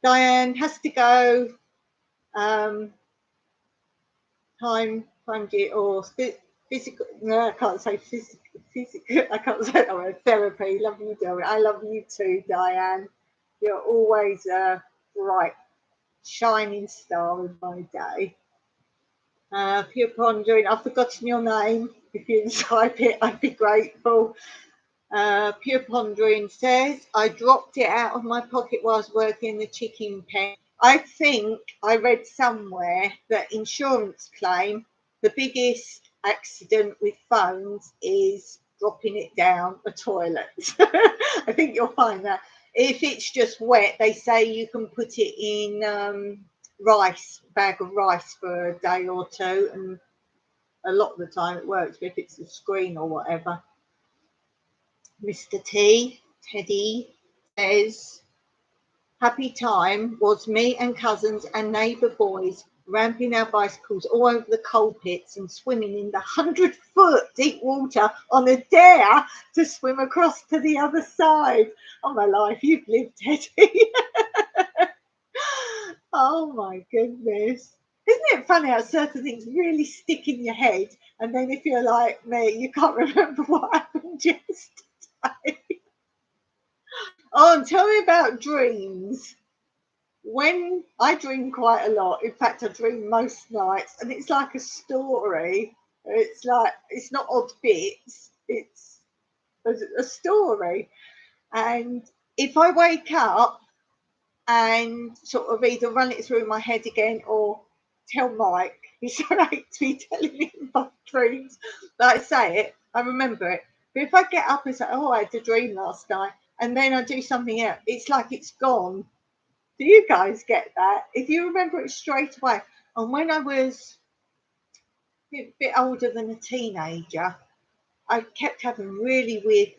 Diane has to go. Time or physical. No, I can't say physical. I can't say that word. Therapy. Love you, Diane. I love you too, Diane. You're always a bright, shining star in my day. Pure pondering. I've forgotten your name. If you type it, I'd be grateful. Pure pondering says, I dropped it out of my pocket while I was working in the chicken pen. I think I read somewhere that insurance claim, the biggest accident with phones is dropping it down a toilet. I think you'll find that. If it's just wet, they say you can put it in bag of rice for a day or two, and a lot of the time it works, but if it's the screen or whatever. Mr. Teddy says, happy time was me and cousins and neighbour boys ramping our bicycles all over the coal pits and swimming in the 100-foot deep water on a dare to swim across to the other side. Oh my life, you've lived, Teddy. Oh my goodness. Isn't it funny how certain things really stick in your head, and then if you're like me, you can't remember what happened yesterday. Oh, and tell me about dreams. When I dream quite a lot, in fact, I dream most nights, and it's like a story. It's like, it's not odd bits, it's a story. And if I wake up and sort of either run it through my head again or tell Mike, he's so hates me telling me my dreams, that I say it, I remember it. But if I get up and say, oh, I had a dream last night, and then I do something else, it's like it's gone. Do you guys get that? If you remember it straight away. And when I was a bit older than a teenager, I kept having really weird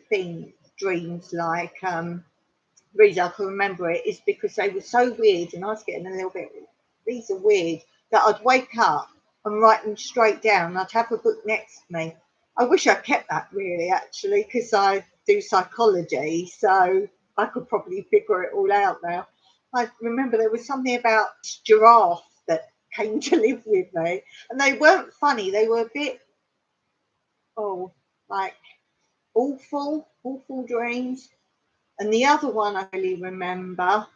dreams, like the reason I can remember it is because they were so weird, and I was getting a little bit, these are weird, that I'd wake up and write them straight down, and I'd have a book next to me. I wish I kept that really, actually, because I do psychology, so I could probably figure it all out now. I remember there was something about giraffe that came to live with me, and they weren't funny. They were a bit, like awful dreams. And the other one I really remember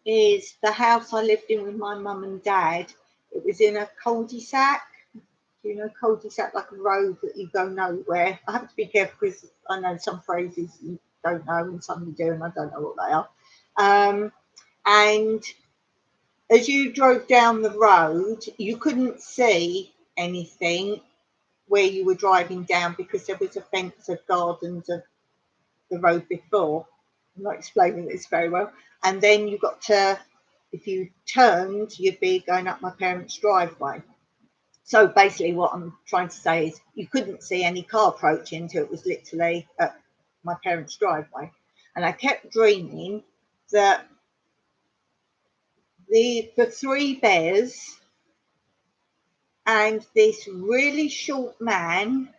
is the house I lived in with my mum and dad. It was in a cul-de-sac. You know, cul-de-sac, like a road that you go nowhere. I have to be careful because I know some phrases you don't know and some you do, and I don't know what they are. And as you drove down the road, you couldn't see anything where you were driving down because there was a fence of gardens of the road before. I'm not explaining this very well. And then you got to, if you turned, you'd be going up my parents' driveway. So basically what I'm trying to say is you couldn't see any car approaching until it was literally at my parents' driveway. And I kept dreaming that the 3 bears and this really short man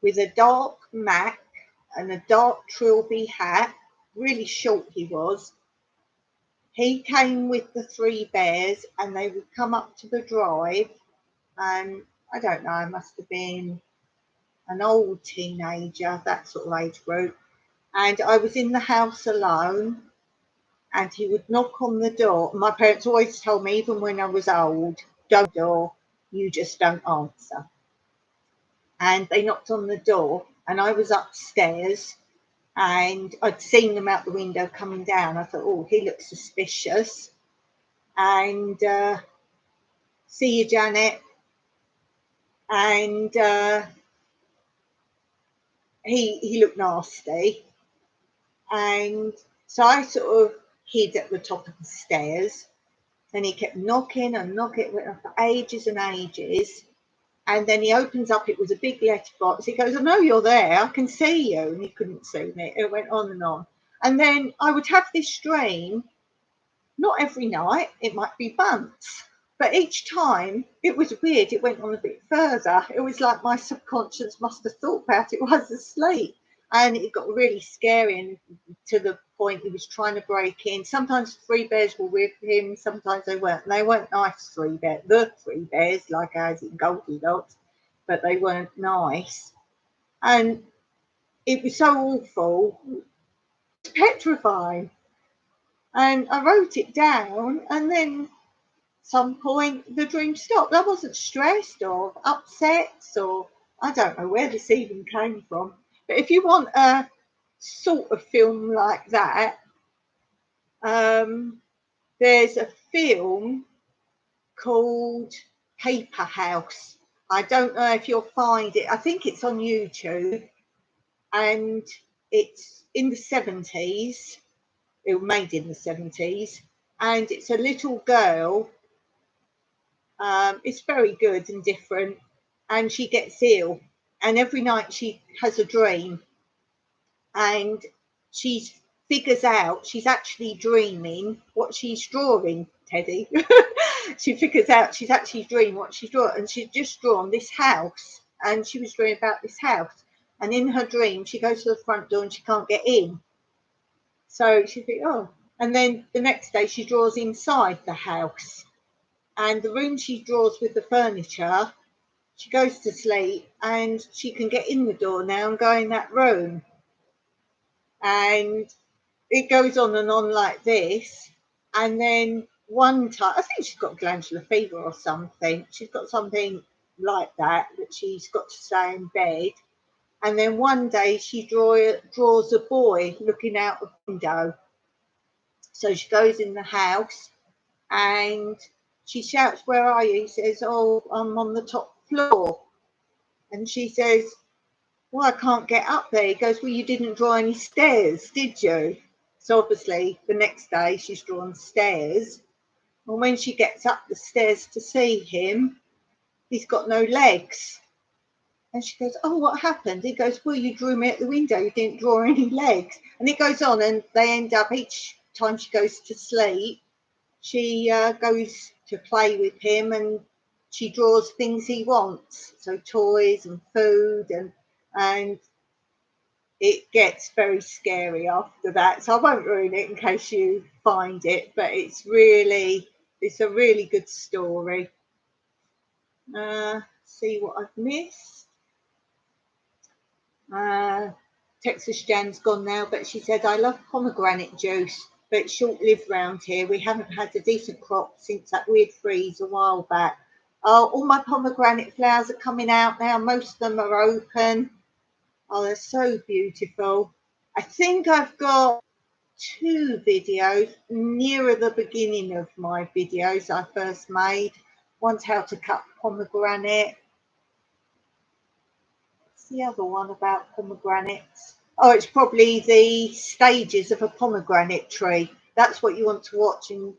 with a dark mac and a dark trilby hat, really short he was. He came with the 3 bears and they would come up to the drive, and I don't know, I must have been an old teenager, that sort of age group. And I was in the house alone, and he would knock on the door. My parents always told me, even when I was old, don't door, you just don't answer. And they knocked on the door, and I was upstairs, and I'd seen them out the window coming down. I thought, oh, he looks suspicious. And see you, Janet. And he looked nasty. And so I sort of hid at the top of the stairs, and he kept knocking and knocking. It went on for ages and ages. And then he opens up, it was a big letterbox. He goes, I know you're there, I can see you. And he couldn't see me. It went on and on. And then I would have this dream, not every night, it might be months, but each time it was weird. It went on a bit further. It was like my subconscious must have thought about it while I was asleep. And it got really scary, and to the point he was trying to break in. Sometimes 3 bears were with him, sometimes they weren't. They weren't nice 3 bears, the 3 bears, like ours in Goldilocks, but they weren't nice. And it was so awful, it's petrifying. And I wrote it down, and then some point the dream stopped. I wasn't stressed or upset, or I don't know where this even came from. But if you want a sort of film like that, there's a film called Paper House. I don't know if you'll find it. I think it's on YouTube, and it's in the 70s. It was made in the 70s, and it's a little girl. It's very good and different, and she gets ill, and every night she has a dream, and she figures out she's actually dreaming what she's drawing, Teddy. She figures out she's actually dreaming what she's drawing, and she's just drawn this house, and she was dreaming about this house, and in her dream she goes to the front door and she can't get in. So she thinks, oh, and then the next day she draws inside the house, and the room she draws with the furniture, she goes to sleep and she can get in the door now and go in that room. And it goes on and on like this. And then one time, I think she's got glandular fever or something. She's got something like that she's got to stay in bed. And then one day she draws a boy looking out the window. So she goes in the house and she shouts, where are you? He says, oh, I'm on the top floor. And she says, well, I can't get up there. He goes, well, you didn't draw any stairs, did you? So obviously the next day she's drawn stairs. And when she gets up the stairs to see him, he's got no legs. And she goes, oh, what happened? He goes, well, you drew me at the window. You didn't draw any legs. And it goes on, and they end up, each time she goes to sleep, she goes to play with him, and she draws things he wants. So toys and food, and it gets very scary after that. So I won't ruin it in case you find it, but it's a really good story. See what I've missed. Texas Jan's gone now, but she said, I love pomegranate juice, but it's short-lived round here. We haven't had a decent crop since that weird freeze a while back. Oh, all my pomegranate flowers are coming out now. Most of them are open. Oh, they're so beautiful. I think I've got 2 videos nearer the beginning of my videos I first made. One's how to cut pomegranate. What's the other one about pomegranates? Oh, it's probably the stages of a pomegranate tree. That's what you want to watch. And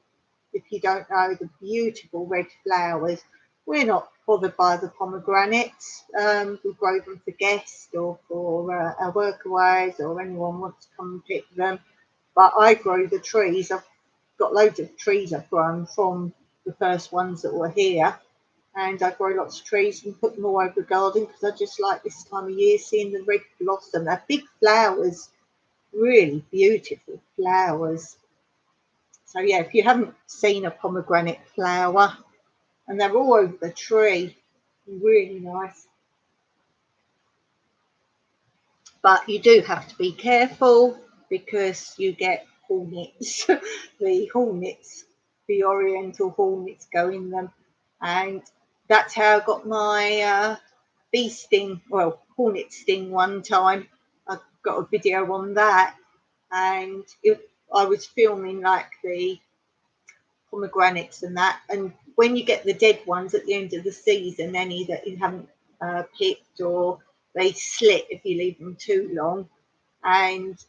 if you don't know, the beautiful red flowers. We're not bothered by the pomegranates. We grow them for guests or for our workaways, or anyone wants to come and pick them. But I grow the trees. I've got loads of trees I've grown from the first ones that were here. And I grow lots of trees and put them all over the garden because I just like this time of year seeing the red blossom. They're big flowers, really beautiful flowers. So yeah, if you haven't seen a pomegranate flower, and they're all over the tree, really nice. But you do have to be careful because you get hornets. The hornets, the oriental hornets go in them, and that's how I got my bee sting, well, hornet sting one time. I got a video on that, and I was filming like the pomegranates and that. And when you get the dead ones at the end of the season, any that you haven't picked, or they slit if you leave them too long, and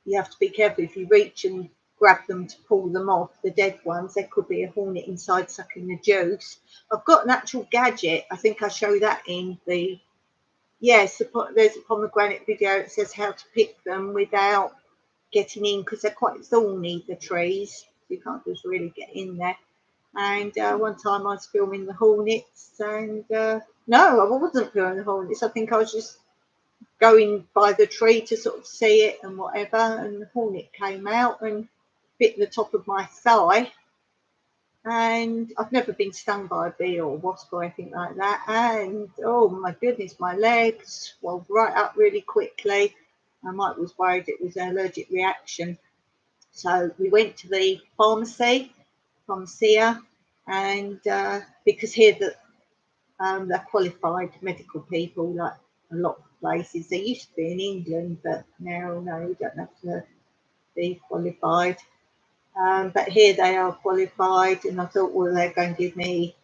you have to be careful if you reach and grab them to pull them off, the dead ones, there could be a hornet inside sucking the juice. I've got an actual gadget. I think I show that in the, yes, there's a pomegranate video. It says how to pick them without getting in, because they're quite thorny, the trees. You can't just really get in there. And one time I was filming the hornets, and no, I wasn't filming the hornets. I think I was just going by the tree to sort of see it and whatever. And the hornet came out and bit the top of my thigh. And I've never been stung by a bee or wasp or anything like that. And oh my goodness, my legs swelled right up really quickly. I might was worried it was an allergic reaction. So we went to the pharmacia, and because here that they're qualified medical people, like a lot of places. They used to be in England, but now no, you don't have to be qualified. But here they are qualified, and I thought, well, they're going to give me.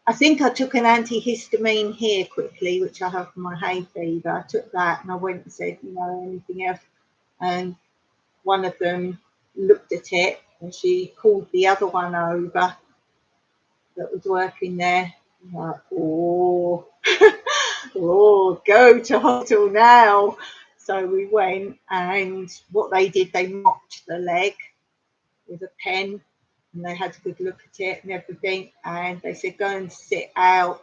I think I took an antihistamine here quickly, which I have for my hay fever. I took that, and I went and said, anything else? And one of them looked at it, and she called the other one over that was working there. I'm like, oh, oh, go to hospital now. So we went, and what they did, they mocked the leg with a pen, and they had a good look at it and everything. And they said, go and sit out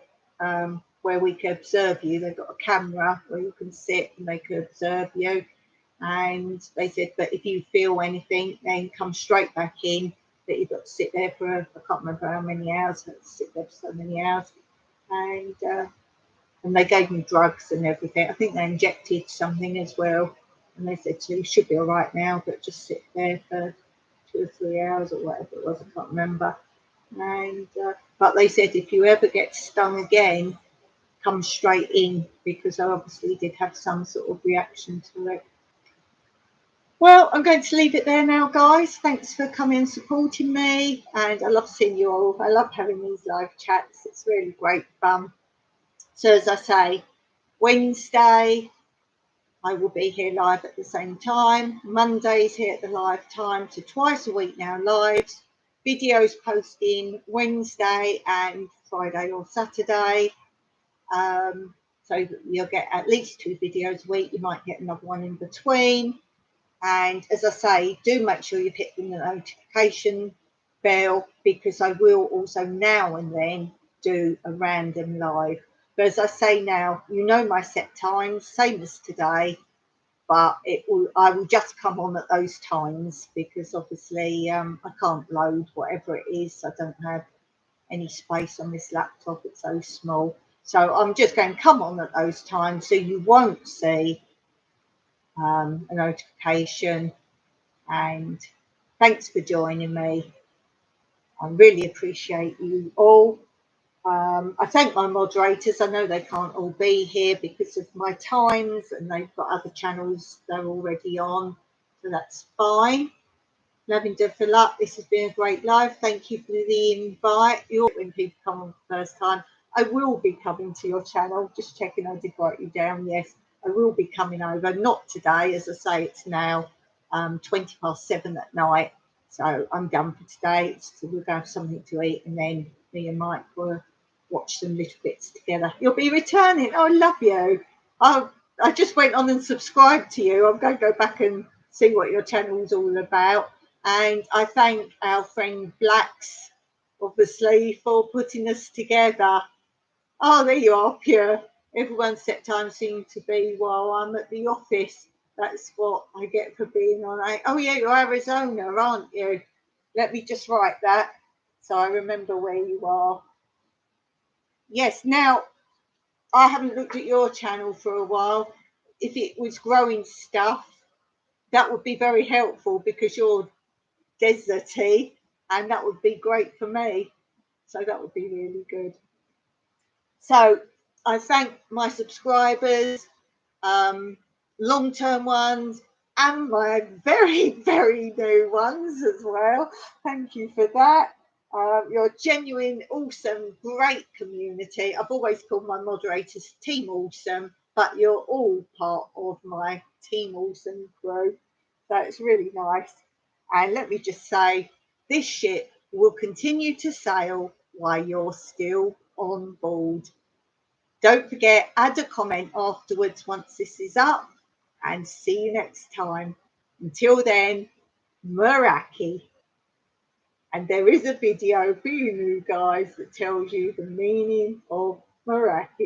where we can observe you. They've got a camera where you can sit and they can observe you. And they said, but if you feel anything, then come straight back in. That you've got to sit there for, I can't remember how many hours, but sit there for so many hours. And they gave me drugs and everything. I think they injected something as well. And they said, so you should be all right now, but just sit there for 2 or 3 hours or whatever it was, I can't remember. And but they said, if you ever get stung again, come straight in, because I obviously did have some sort of reaction to it. Well, I'm going to leave it there now, guys. Thanks for coming and supporting me. And I love seeing you all. I love having these live chats. It's really great fun. So as I say, Wednesday, I will be here live at the same time. Mondays here at the live time. So twice a week now live. Videos posting Wednesday and Friday or Saturday. So you'll get at least 2 videos a week. You might get another one in between. And as I say, do make sure you hit the notification bell, because I will also now and then do a random live. But as I say now, my set times, same as today, but I will just come on at those times, because obviously I can't load whatever it is. I don't have any space on this laptop. It's so small. So I'm just going to come on at those times, so you won't see a notification. And thanks for joining me. I really appreciate you all. I thank my moderators. I know they can't all be here because of my times, and they've got other channels they're already on, so that's fine. Lavender for luck. This has been a great live. Thank you for the invite. When people come on the first time, I will be coming to your channel. Just checking I did write you down. Yes, I will be coming over. Not today, as I say, it's now 7:20 at night. So I'm done for today. So we'll go have something to eat, and then me and Mike will watch some little bits together. You'll be returning. Oh, I love you. I just went on and subscribed to you. I'm going to go back and see what your channel's all about. And I thank our friend Blacks, obviously, for putting us together. Oh, there you are, Pure. Everyone's set time seems to be while I'm at the office. That's what I get for being on. Oh, yeah, you're Arizona, aren't you? Let me just write that so I remember where you are. Yes, now I haven't looked at your channel for a while. If it was growing stuff, that would be very helpful because you're deserty and that would be great for me. So that would be really good. So I thank my subscribers, long-term ones, and my very, very new ones as well. Thank you for that. You're a genuine, awesome, great community. I've always called my moderators Team Awesome, but you're all part of my Team Awesome crew. So it's really nice. And let me just say, this ship will continue to sail while you're still on board. Don't forget, add a comment afterwards once this is up, and see you next time. Until then, Meraki. And there is a video for you new guys that tells you the meaning of Meraki.